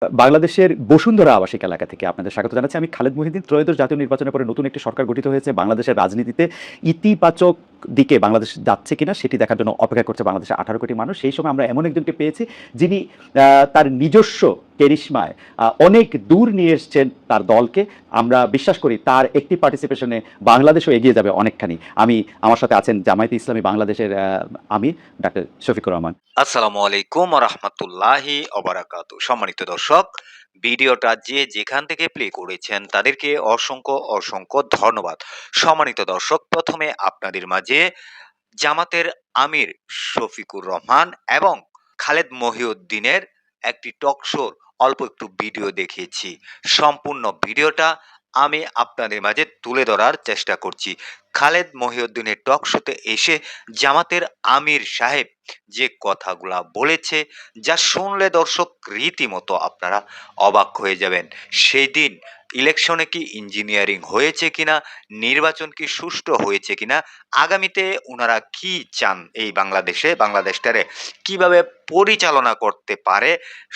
বাংলাদেশের বসুন্ধরা আবাসিক এলাকা থেকে আপনাদের স্বাগত জানাচ্ছি। আমি খালেদ মহিউদ্দিন। ত্রয়োদশ জাতীয় নির্বাচনের পরে নতুন একটি সরকার গঠিত হয়েছে। বাংলাদেশের রাজনীতিতে ইতিবাচক দিকে বাংলাদেশ যাচ্ছে কিনা সেটি দেখার জন্য অপেক্ষা করছে বাংলাদেশের 18 কোটি মানুষ। সেই সময় আমরা এমন একজনকে পেয়েছি যিনি তার নিজস্ব কেরিশমায় অনেক দূর নিয়ে এসছেন তার দলকে। আমরা বিশ্বাস করি তার একটি পার্টিসিপেশনে বাংলাদেশও এগিয়ে যাবে অনেকখানি। আমার সাথে আছেন জামায়াতে ইসলামী বাংলাদেশের আমির ডাক্তার শফিকুর রহমান। আসসালামু আলাইকুম রহমতুল্লাহি অবরাকাতু। সম্মানিত দর্শক, ভিডিওটা যে যেখান থেকে প্লে করেছেন তাদেরকে অসংখ্য অসংখ্য ধন্যবাদ। সম্মানিত দর্শক, প্রথমে আপনাদের মাঝে জামাতের আমির শফিকুর রহমান এবং খালেদ মহিউদ্দিনের একটি টক শোর অল্প একটু ভিডিও দেখিয়েছি। সম্পূর্ণ ভিডিওটা আমি আপনাদের মাঝে তুলে ধরার চেষ্টা করছি। খালেদ মহিউদ্দিনের টক শোতে এসে জামাতের আমির সাহেব যে কথাগুলা বলেছে, যা শুনলে দর্শক রীতিমতো আপনারা অবাক হয়ে যাবেন। সেই দিন ইলেকশনে কি ইঞ্জিনিয়ারিং হয়েছে কিনা, নির্বাচন কি সুষ্ঠু হয়েছে কিনা, আগামীতে ওনারা কি চান, এই বাংলাদেশটারে কিভাবে পরিচালনা করতে পারে,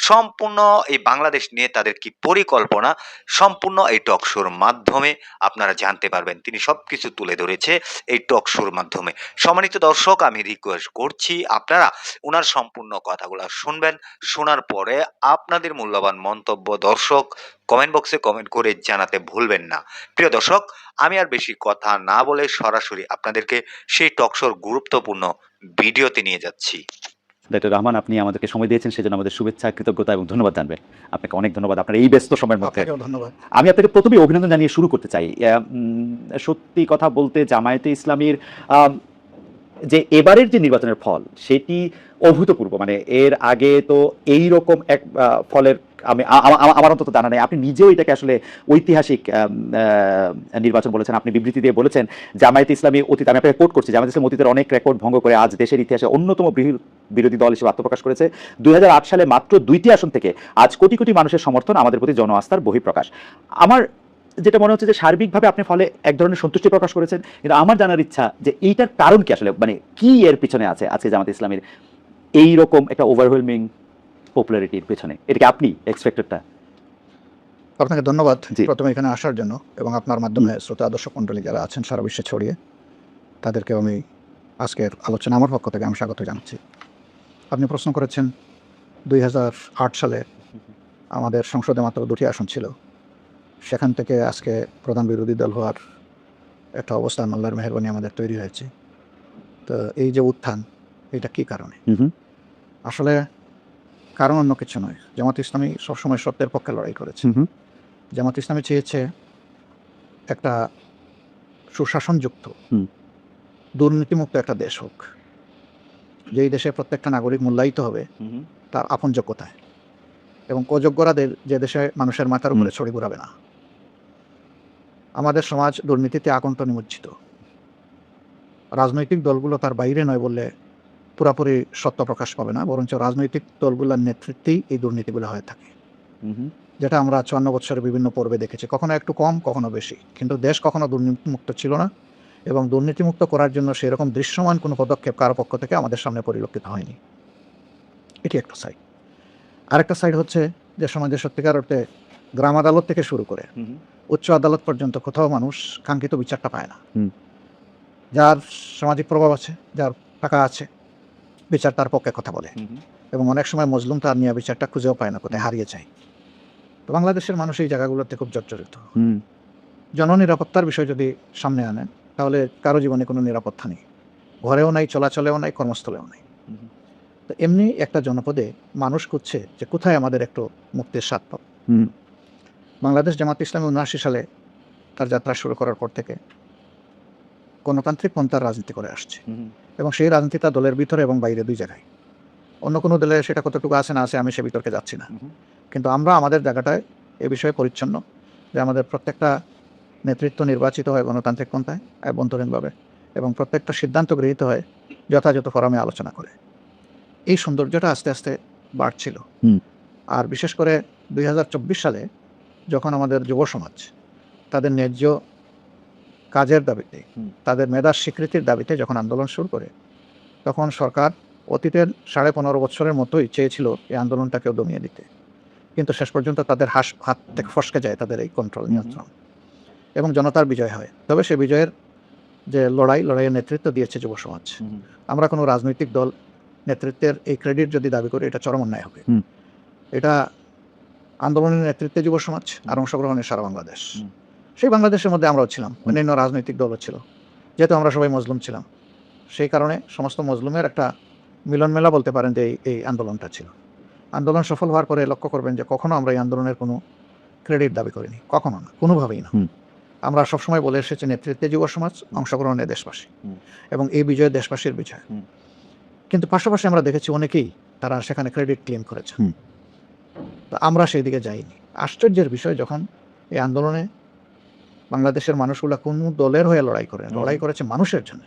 সম্পূর্ণ এই বাংলাদেশ নিয়ে তাদের কি পরিকল্পনা, সম্পূর্ণ এই টক শোর মাধ্যমে আপনারা জানতে পারবেন। তিনি সবকিছু তুলে ধরেছে এই টক শোর মাধ্যমে। সম্মানিত দর্শক, আমি রিকোয়েস্ট করছি আপনারা ওনার সম্পূর্ণ কথাগুলো শুনবেন। শোনার পরে আপনাদের মূল্যবান মন্তব্য দর্শক কমেন্ট বক্সে কমেন্ট করে জানাতে ভুলবেন না। প্রিয় দর্শক, আমি আর বেশি কথা না বলে সরাসরি আপনাদেরকে সেই টকশোর গুরুত্বপূর্ণ ভিডিওতে নিয়ে যাচ্ছি। ডাক্তার রহমান, আপনি আমাদেরকে সময় দিয়েছেন সেজন্য আমাদের শুভেচ্ছা, কৃতজ্ঞতা এবং ধন্যবাদ জানবেন। আপনাকে অনেক ধন্যবাদ আপনার এই ব্যস্ত সময়ের মধ্যে। ধন্যবাদ। আমি আপনাকে প্রথমেই অভিনন্দন জানিয়ে শুরু করতে চাই। সত্যি কথা বলতে জামায়াতে ইসলামীর আম, যে এবারের যে নির্বাচনের ফল সেটি অভূতপূর্ব। মানে এর আগে তো এই রকম এক ফলের আমার অন্তত জানা নেই। আপনি নিজেও এটাকে আসলে ঐতিহাসিক নির্বাচন বলেছেন। আপনি বিবৃতি দিয়ে বলেছেন জামায়াতে ইসলামী অতীত, আমি আপনাকে কোট করছি, জামায়াতে ইসলামী অতীতের অনেক রেকর্ড ভঙ্গ করে আজ দেশের ইতিহাসে অন্যতম বিরোধী দল হিসেবে আত্মপ্রকাশ করেছে। 2008 সালে মাত্র 2টি আসন থেকে আজ কোটি কোটি মানুষের সমর্থন, আমাদের প্রতি জন আস্থার বহিঃপ্রকাশ। আমার যেটা মনে হচ্ছে যে সার্বিকভাবে আপনি ফলে এক ধরনের সন্তুষ্টি প্রকাশ করেছেন, কিন্তু আমার জানার ইচ্ছা যে এইটার কারণ কি আসলে, মানে কি এর পিছনে আছে আজকে জামাত ইসলামের এই রকম একটা ওভারওয়েলমিং পপুলারিটির পেছনে? এটা কি আপনি এক্সপেক্টেডটা? আপনাকে ধন্যবাদ জি। প্রথমে এখানে আসার জন্য, এবং আপনার মাধ্যমে শ্রোতা দর্শক মণ্ডলী যারা আছেন সারা বিশ্বে ছড়িয়ে, তাদেরকে আমি আজকের আলোচনা আমার পক্ষ থেকে আমি স্বাগত জানাচ্ছি। আপনি প্রশ্ন করেছেন 2008 সালে আমাদের সংসদে মাত্র 2টি আসন ছিল, সেখান থেকে আজকে প্রধান বিরোধী দল হওয়ার একটা অবস্থান আল্লাহর মেহেরবানি আমাদের তৈরি হয়েছে। তো এই যে উত্থান, এটা কী কারণে? আসলে কারণ অন্য কিছু নয়। জামাত ইসলামী সবসময় সত্যের পক্ষে লড়াই করেছে। জামাত ইসলামী চেয়েছে একটা সুশাসনযুক্ত, দুর্নীতিমুক্ত একটা দেশ হোক, যেই দেশে প্রত্যেকটা নাগরিক মূল্যায়িত হবে তার আপন যোগ্যতায়, এবং অযোগ্যরাদের যে দেশে মানুষের মাথার উপরে ছড়ি ঘুরাবে না। আমাদের সমাজ দুর্নীতিতে আকণ্ঠ নিমজ্জিত। রাজনৈতিক দলগুলো তার বাইরে নয় বললে পুরাপুরি সত্য প্রকাশ পাবে না, বরঞ্চ রাজনৈতিক দলগুলোর নেতৃত্বেই এই দুর্নীতিগুলো হয়ে থাকে, যেটা আমরা 54 বছরের বিভিন্ন পর্বে দেখেছি। কখনো একটু কম, কখনো বেশি, কিন্তু দেশ কখনো দুর্নীতিমুক্ত ছিল না, এবং দুর্নীতিমুক্ত করার জন্য সেরকম দৃশ্যমান কোনো পদক্ষেপ কারো পক্ষ থেকে আমাদের সামনে পরিলক্ষিত হয়নি। এটি একটা সাইড। আরেকটা সাইড হচ্ছে যে সমাজের সত্যিকার অর্থে গ্রাম আদালত থেকে শুরু করে উচ্চ আদালত পর্যন্ত কোথাও মানুষ কাঙ্ক্ষিত বিচারটা পায় না। যার সামাজিক প্রভাব আছে, যার টাকা আছে, বিচার তার পক্ষে কথা বলে, এবং অনেক সময় মজলুম তার নিয়ে বিচারটা খুঁজেও পায় না, কোথায় হারিয়ে যায়। তো বাংলাদেশের মানুষ এই জায়গাগুলোতে খুব জর্জরিত। জননিরাপত্তার বিষয় যদি সামনে আনেন, তাহলে কারো জীবনে কোনো নিরাপত্তা নেই, ঘরেও নাই, চলাচলেও নাই, কর্মস্থলেও নাই। তো এমনি একটা জনপদে মানুষ খুঁজছে যে কোথায় আমাদের একটু মুক্তির স্বাদ পাব। বাংলাদেশ জামাত ইসলামী 79 সালে তার যাত্রা শুরু করার পর থেকে গণতান্ত্রিক পন্থার রাজনীতি করে আসছে, এবং সেই রাজনীতিটা দলের ভিতরে এবং বাইরে দুই জায়গায়। অন্য কোনো দলে সেটা কতটুকু আছে না আছে আমি সে বিতর্কে যাচ্ছি না, কিন্তু আমরা আমাদের জায়গাটায় এ বিষয়ে পরিচ্ছন্ন যে আমাদের প্রত্যেকটা নেতৃত্ব নির্বাচিত হয় গণতান্ত্রিক পন্থায় অভ্যন্তরীণভাবে, এবং প্রত্যেকটা সিদ্ধান্ত গৃহীত হয় যথাযথ ফোরামে আলোচনা করে। এই সৌন্দর্যটা আস্তে আস্তে বাড়ছিল। আর বিশেষ করে 2024 সালে যখন আমাদের যুব সমাজ তাদের ন্যায্য কাজের দাবিতে, তাদের মেধার স্বীকৃতির দাবিতে যখন আন্দোলন শুরু করে, তখন সরকার অতীতের 15.5 বছরের মতোই চেয়েছিল এই আন্দোলনটাকেও দমিয়ে দিতে, কিন্তু শেষ পর্যন্ত তাদের হাত থেকে ফসকে যায় তাদের এই কন্ট্রোল নিয়ন্ত্রণ, এবং জনতার বিজয় হয়। তবে সে বিজয়ের যে লড়াইয়ের নেতৃত্ব দিয়েছে যুব সমাজ। আমরা কোনো রাজনৈতিক দল নেতৃত্বের এই ক্রেডিট যদি দাবি করি, এটা চরম অন্যায় হবে। এটা আন্দোলনের নেতৃত্বে যুব সমাজ আর অংশগ্রহণের সারা বাংলাদেশ। সেই বাংলাদেশের মধ্যে আমরাও ছিলাম, অন্যান্য রাজনৈতিক দলও ছিল। যেহেতু আমরা সবাই মজলুম ছিলাম, সেই কারণে সমস্ত মজলুমের একটা মিলন মেলা বলতে পারেন যে এই আন্দোলনটা ছিল। আন্দোলন সফল হওয়ার পরে লক্ষ্য করবেন যে কখনো আমরা এই আন্দোলনের কোনো ক্রেডিট দাবি করিনি, কখনো না, কোনোভাবেই না। আমরা সবসময় বলে এসেছি নেতৃত্বে যুব সমাজ, অংশগ্রহণে দেশবাসী, এবং এই বিজয় দেশবাসীর বিজয়। কিন্তু পাশাপাশি আমরা দেখেছি অনেকেই তারা সেখানে ক্রেডিট ক্লেম করেছে, তো আমরা সেই দিকে যাইনি। আশ্চর্যের বিষয়, যখন এই আন্দোলনে বাংলাদেশের মানুষগুলা কোন দলের হয়ে লড়াই করেছে মানুষের জন্য,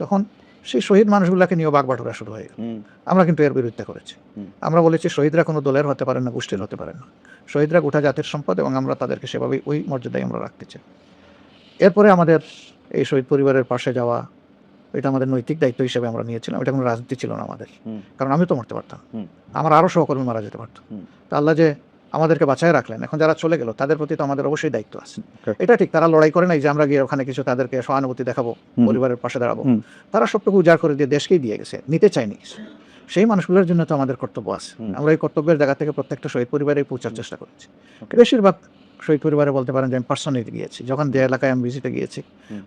তখন সেই শহীদ মানুষগুলাকে নিয়ে বাগবাটুরা শুরু হয়ে গেল। আমরা কিন্তু এর বিরুদ্ধে করেছি। আমরা বলেছি শহীদরা কোনো দলের হতে পারে না, গোষ্ঠীর হতে পারে না। শহীদরা গোটা জাতির সম্পদ, এবং আমরা তাদেরকে সেভাবেই ওই মর্যাদায় আমরা রাখতে চাই। এরপরে আমাদের এই শহীদ পরিবারের পাশে যাওয়া, এটা আমাদের নৈতিক দায়িত্ব হিসেবে আমরা নিয়েছিলাম। এটা কোনো রাজনীতি ছিল না আমাদের, কারণ আমি তো মরতে পারতাম, আমার আরও সহকর্মী মারা যেতে পারত। তা আল্লাহ যে আমাদেরকে বাঁচায় রাখলেন, এখন যারা চলে গেল তাদের প্রতি তো আমাদের অবশ্যই দায়িত্ব আছে। এটা ঠিক, তারা লড়াই করে নাই যে আমরা গিয়ে ওখানে কিছু তাদেরকে সহানুভূতি দেখাবো, পরিবারের পাশে দাঁড়াবো। তারা সবটুকু উজাড় করে দিয়ে দেশকেই দিয়ে গেছে, নিতে চায়নি কিছু। সেই মানুষগুলোর জন্য তো আমাদের কর্তব্য আছে। আমরা এই কর্তব্যের জায়গা থেকে প্রত্যেকটা শহীদ পরিবারে পৌঁছার চেষ্টা করেছি। বেশিরভাগ শহীদ পরিবারে বলতে পারেন যে আমি পার্সোনালি গিয়েছি, যখন যে এলাকায় আমি ভিজিটে গিয়েছি,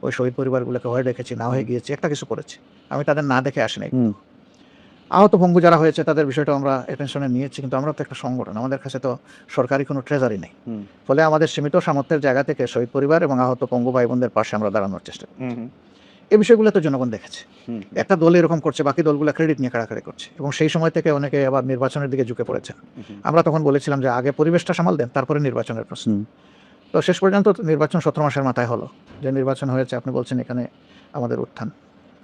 ওই শহীদ পরিবারগুলোকে হয়ে দেখেছি, না হয়ে গিয়েছি, একটা কিছু করেছি, আমি তাদের না দেখে আসি নাই। আহত পঙ্গু যারা হয়েছে তাদের বিষয়টা আমরা অ্যাটেনশনে নিয়েছি, কিন্তু আমরা তো একটা সংগঠন, আমাদের কাছে তো সরকারি কোনো ট্রেজারি নেই। ফলে আমাদের সীমিত সামর্থ্যের জায়গা থেকে শহীদ পরিবার এবং আহত পঙ্গু ভাই বোনদের পাশে আমরা দাঁড়ানোর চেষ্টা করি। এই বিষয়গুলো তো জনগণ দেখেছে। একটা দল এরকম করছে, বাকি দলগুলো ক্রেডিট নিয়ে কাড়াকাড়ি করছে, এবং সেই সময় থেকে অনেকে আবার নির্বাচনের দিকে ঝুঁকে পড়েছে। আমরা তখন বলেছিলাম যে আগে পরিবেশটা সামাল দেন, তারপরে নির্বাচনের প্রশ্ন। তো শেষ পর্যন্ত নির্বাচন 17 মাসের মাথায় হলো, যে নির্বাচন হয়েছে। আপনি বলছেন এখানে আমাদের উত্থান,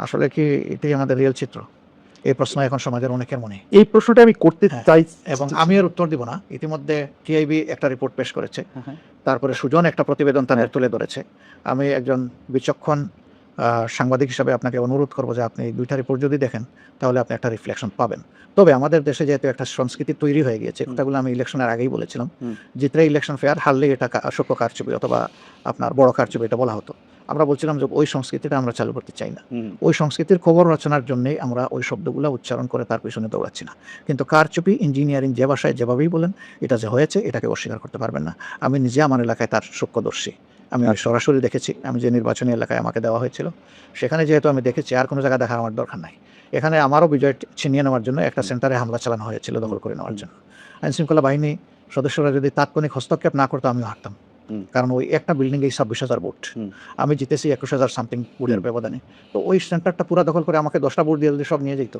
আসলে কি এটাই আমাদের রিয়েল চিত্র? এই প্রশ্ন এখন সমাজের অনেকের মনে। এই প্রশ্নটা আমি করতে চাই, এবং আমি এর উত্তর দিব না। ইতিমধ্যে টিআইবি একটা রিপোর্ট পেশ করেছে, তারপরে সুজন একটা প্রতিবেদন তাদের তুলে ধরেছে। আমি একজন বিচক্ষণ সাংবাদিক হিসাবে আপনাকে অনুরোধ করবো যে আপনি দুইটা রিপোর্ট যদি দেখেন, তাহলে আপনি একটা রিফ্লেকশন পাবেন। তবে আমাদের দেশে যেহেতু একটা সংস্কৃতি তৈরি হয়ে গিয়েছে, কথাগুলো আমি ইলেকশনের আগেই বলেছিলাম, জিতলে ইলেকশন ফেয়ার, হারলে এটা সূক্ষ্ম কারচুপি অথবা আপনার বড় কারচুপি, এটা বলা হতো। আমরা বলছিলাম যে ওই সংস্কৃতিটা আমরা চালু করতে চাই না। ওই সংস্কৃতির খবর রচনার জন্যই আমরা ওই শব্দগুলো উচ্চারণ করে তার পিছনে দৌড়াচ্ছি না। কিন্তু কারচুপি, ইঞ্জিনিয়ারিং যে ভাষায় যেভাবেই বলেন, এটা যে হয়েছে এটাকে অস্বীকার করতে পারবেন না। আমি নিজে আমার এলাকায় তার সূক্ষ্মদর্শী, আমি সরাসরি দেখেছি। আমি যে নির্বাচনী এলাকায় আমাকে দেওয়া হয়েছিল, সেখানে যেহেতু আমি দেখেছি, আর কোনো জায়গায় দেখার আমার দরকার নাই। এখানে আমারও বিজয় ছিনিয়ে নেওয়ার জন্য একটা সেন্টারে হামলা চালানো হয়েছিল, দখল করে নেওয়ার জন্য। আইনশৃঙ্খলা বাহিনী সদস্যরা যদি তাৎক্ষণিক হস্তক্ষেপ না করতো, আমিও হারতাম। কারণ ওই একটা বিল্ডিং এই 26,000 ভোট, আমি জিতেছি 21,000 সামথিং ভোটের ব্যবধানে। তো ওই সেন্টারটা পুরো দখল করে আমাকে 10টা ভোট দিয়ে যদি সব নিয়ে যেত,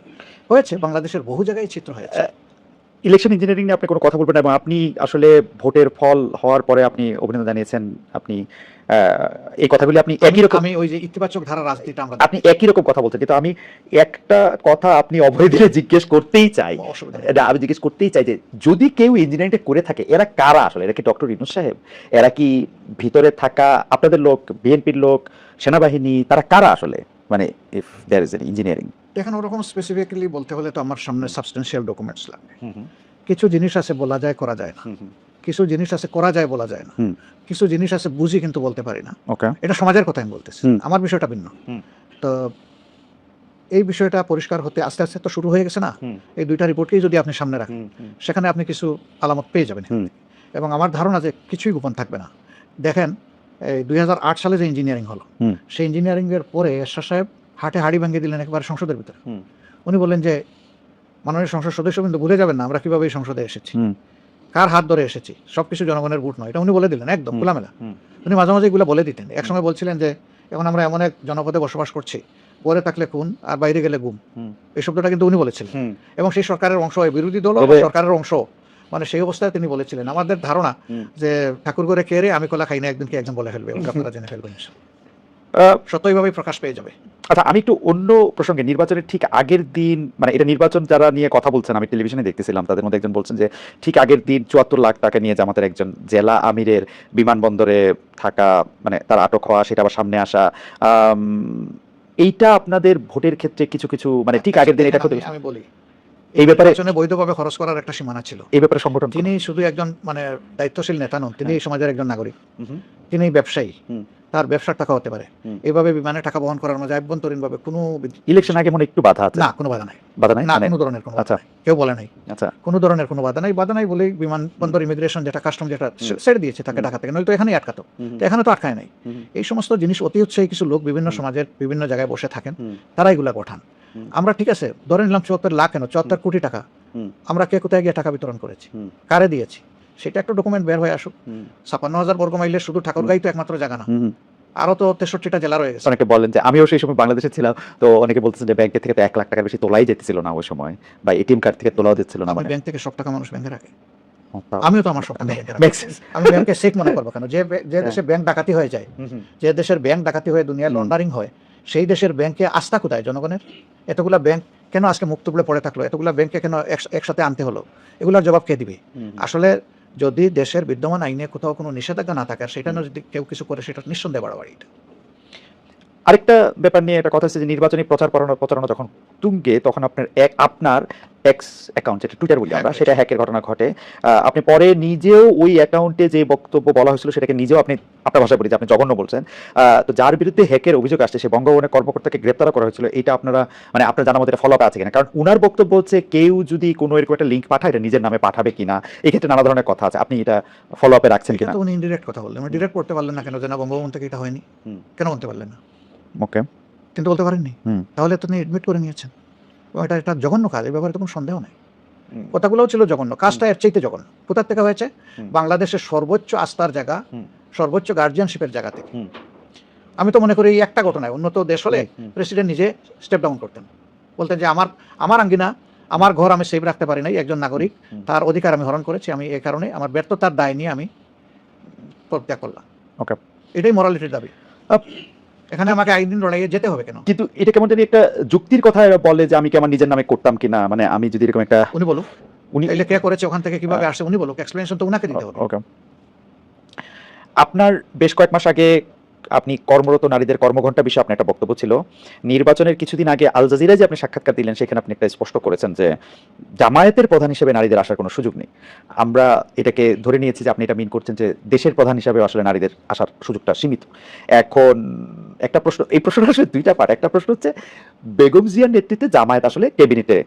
হয়েছে। বাংলাদেশের বহু জায়গায় চিত্র হয়েছে। ইলেকশন ইঞ্জিনিয়ারিং নিয়ে আপনি কোনো কথা বলবেন না, এবং আপনি আসলে ভোটের ফল হওয়ার পরে আপনি অভিনন্দন জানিয়েছেন। আপনি এই কথাগুলি আপনি একই রকম, আমি ওই যে ইতিবাচক ধারা রাজনীতিটা আমরা আপনি একই রকম কথা বলছেন, কিন্তু আমি একটা কথা আপনি অভয় দিলে জিজ্ঞেস করতেই চাই। আমি জিজ্ঞেস করতেই চাই যে যদি কেউ ইঞ্জিনিয়ারিংটা করে থাকে, এরা কারা আসলে? এরা কি ডক্টর ইউনূস সাহেব? এরা কি ভিতরে থাকা আপনাদের লোক, বিএনপির লোক, সেনাবাহিনী? তারা কারা আসলে? মানে if there is an engineering. দেখেন, ওরকম স্পেসিফিক্যালি বলতে হলে তো আমার সামনে সাবস্টেন্সিয়াল ডকুমেন্টস লাগবে। কিছু জিনিস আছে বলা যায়, করা যায় না। কিছু জিনিস আছে করা যায়, বলা যায় না। কিছু জিনিস আছে বুঝি কিন্তু বলতে পারি না। এটা সমাজের কথা আমি বলতেছি, আমার বিষয়টা ভিন্ন। তো এই বিষয়টা পরিষ্কার হতে আস্তে আস্তে তো শুরু হয়ে গেছে না? এই দুইটা রিপোর্টকেই যদি আপনি সামনে রাখেন, সেখানে আপনি কিছু আলামত পেয়ে যাবেন। এবং আমার ধারণা যে কিছুই গোপন থাকবে না। দেখেন, এই 2008 সালে যে ইঞ্জিনিয়ারিং হলো, সেই ইঞ্জিনিয়ারিং এর পরে এরশাদ সাহেব হাটে হাড়ি ভেঙে দিলেন একেবারে সংসদের ভিতরে। উনি বললেন যে মাননীয় সংসদ সদস্য কিন্তু ভুলে যাবেন না আমরা কিভাবে এই সংসদে এসেছি, কার হাত ধরে এসেছি, সবকিছু জনগণের ভোট নয়, এটা উনি বলে দিলেন একদম খোলামেলা। উনি মাঝে মাঝে এগুলো বলে দিতেন। একসময় বলছিলেন যে এখন আমরা এমন এক জনপদে বসবাস করছি, পরে থাকলে খুন আর বাইরে গেলে গুম, এই শব্দটা কিন্তু উনি বলেছিলেন। এবং সেই সরকারের অংশ, বিরোধী দল সরকারের অংশ, মানে সেই অবস্থায় তিনি বলেছিলেন। আমাদের ধারণা যে ঠাকুর করে কে রে, আমি কলা খাই না, একদিন কি একজন বলে ফেলবে, আপনারা জেনে ফেলবেন, সত্যইভাবেই প্রকাশ পেয়ে যাবে। আচ্ছা, আমি একটু অন্য প্রসঙ্গে, নির্বাচনের ঠিক আগের দিন, মানে এটা নির্বাচন যারা নিয়ে কথা বলছেন, আমি টেলিভিশনে দেখতেছিলাম, তাদের মধ্যে একজন বলছেন যে ঠিক আগের দিন 74 লাখ টাকা নিয়ে জামাতের একজন জেলা আমিরের বিমানবন্দরে থাকা, মানে তার আটক হওয়া, সেটা আবার সামনে আসা, এইটা আপনাদের ভোটের ক্ষেত্রে কিছু কিছু, মানে ঠিক আগের দিন এটা আমি বলি, এই ব্যাপারে নির্বাচনে বৈধভাবে খরচ করার একটা সীমানা ছিল। এই ব্যাপারে সংগঠন তিনি শুধু একজন মানে দায়িত্বশীল নেতা নন, তিনি এই সমাজের একজন নাগরিক, হুম, তিনি ব্যবসায়ী, হুম। তার ব্যবসার টাকা হতে পারে। হুম। এইভাবে বিমানে টাকা বহন করার মাঝে আভ্যন্তরীণভাবে কোনো ইলেকশন আগে মনে হয় একটু বাধা আছে। না, কোনো বাধা নাই, বাধা নাই না মানে কোনো ধরনের কোনো বাধা আচ্ছা নাই, কেউ বলে নাই আচ্ছা কোনো ধরনের কোনো বাধা নাই বলেই বিমানবন্দর ইমিগ্রেশন যেটা কাস্টম যেটা ছেড়ে দিয়েছে তাকে ঢাকা থেকে, নইলে তো এখানেই আটকাতো, তো এখানে তো আটকায় নাই। এই সমস্ত জিনিস অতি উৎসাহী কিছু লোক বিভিন্ন সমাজের বিভিন্ন জায়গায় বসে থাকেন, তারা এগুলা গঠান। আমরা ঠিক আছে ধরে নিলাম 74 লাখ কেন 74 কোটি টাকা আমরা কে কোথায় গিয়ে টাকা বিতরণ করেছি, কারে দিয়েছি, সেটা একটা ডকুমেন্ট বের হয়ে আসুক। 56,000 বর্গ মাইলের শুধু ঠাকুরগাঁই তো একমাত্র জায়গা না, আরো তো 63টা জেলা রয়ে গেছে। অনেকে বলেন যে আমিও সেই সময় বাংলাদেশে ছিলাম, তো অনেকে বলতেছেন যে ব্যাংক থেকে তো 1 লাখ টাকার বেশি তোলাই যেতেছিল না ওই সময়, বা এটিএম কার্ড থেকে তোলাও দিচ্ছিল না। আমি মানে ব্যাংক থেকে সব টাকা মানুষ ব্যাংকে রাখে, আমিও তো আমার সব টাকা ব্যাংকে রাখি। Makes sense. আমি ব্যাংকে চেক মনে করবো কেন? যে দেশে ব্যাংক ডাকাতি হয়ে যায়, যে দেশের ব্যাংক ডাকাতি হয়ে দুনিয়া লন্ডারিং হয়, সেই দেশের ব্যাংকে আস্থা কোথায় জনগণের? এতগুলা ব্যাংক কেন আজকে মুক্তবলে পড়ে থাকলো, এতগুলা ব্যাংকে কেন একসাথে আনতে হলো? এগুলোর জবাব কে দিবে? আসলে যদি দেশের বিদ্যমান আইনে কোথাও কোনো নিষেধাজ্ঞা না থাকে, আর সেটা নিয়ে যদি কেউ কিছু করে, সেটা নিঃসন্দেহে বাড়াবাড়ি। আরেকটা ব্যাপার নিয়ে একটা কথা হচ্ছে যে নির্বাচনী প্রচারণা যখন তুঙ্গে, তখন আপনার এক্স অ্যাকাউন্ট, যেটা টুইটার বলি আমরা, সেটা হ্যাকের ঘটনা ঘটে। আপনি পরে নিজেও ওই অ্যাকাউন্টে যে বক্তব্য বলা হয়েছিল সেটাকে নিজেও আপনি আপনার ভাষায় বলি যে আপনি জঘন্য বলছেন। তো যার বিরুদ্ধে হ্যাকের অভিযোগ আসছে, সে বঙ্গভবনের কর্মকর্তাকে গ্রেপ্তার করা হয়েছিল, এটা আপনারা মানে আপনার জানার মধ্যে ফলো আপ আছে কিনা? কারণ উনার বক্তব্য হচ্ছে কেউ যদি কোনো এরকম একটা লিঙ্ক পাঠায় এটা নিজের নামে পাঠাবে কিনা, এক্ষেত্রে নানা ধরনের কথা আছে, আপনি এটা ফলো আপে রাখছেন কিনা? উনি ইনডিরেক্ট কথা বললেন, ডিরেক্ট করতে পারলেন না কেন? যে না, বঙ্গভবন থেকে এটা হয়নি, কেন বলতে পারলেন না? ওকে, কিন্তু বলতে পারেননি, তাহলে তো তিনি এডমিট করে নিয়েছেন। এটা একটা জঘন্য কাজ, এই ব্যাপারে তো কোনো সন্দেহ নেই। কথাগুলোও ছিল জঘন্য, কাজটা এর চাইতে জঘন্য। কোথার থেকে হয়েছে? বাংলাদেশের সর্বোচ্চ আস্থার জায়গা, সর্বোচ্চ গার্জিয়ানশিপের জায়গা থেকে। আমি তো মনে করি এই একটা ঘটনায় উন্নত দেশ হলে প্রেসিডেন্ট নিজে স্টেপ ডাউন করতেন, বলতেন যে আমার আঙ্গিনা, আমার ঘর আমি সেভ রাখতে পারি নাই, একজন নাগরিক, তার অধিকার আমি হরণ করেছি, আমি এই কারণে আমার ব্যর্থতার দায় নিয়ে আমি পদত্যাগ করলাম। ওকে, এটাই মোরালিটির দাবি। এখানে আমাকে একদিন লড়াইয়ে যেতে হবে কেন? কিন্তু এটা কেমন জানি একটা যুক্তির কথা বলে যে আমি কি আমার নিজের নামে করতাম কিনা, মানে আমি যদি এরকম একটা, উনি বলুক, উনি এলে কে করেছে, ওখান থেকে কিভাবে আসছে, উনি বলুক, এক্সপ্লেনেশন তো উনাকে দিতে হবে। ওকে, আপনার বেশ কয়েক মাস আগে আপনি কর্মরত নারীদের কর্মঘণ্টা বিষয়ে আপনার একটা বক্তব্য ছিল। নির্বাচনের কিছুদিন আগে আল জাজিরায় যে আপনি সাক্ষাৎকার দিলেন, সেখানে আপনি একটা স্পষ্ট করেছেন যে জামায়াতের প্রধান হিসেবে নারীদের আসার কোনো সুযোগ নেই। আমরা এটাকে ধরে নিয়েছি যে আপনি এটা মিন করছেন যে দেশের প্রধান হিসেবে আসলে নারীদের আসার সুযোগটা সীমিত। এখন একটা প্রশ্ন, এই প্রশ্নটা আসলে দুইটা পার্ট। একটা প্রশ্ন হচ্ছে বেগম জিয়ার নেতৃত্বে জামায়াত আসলে ক্যাবিনেটে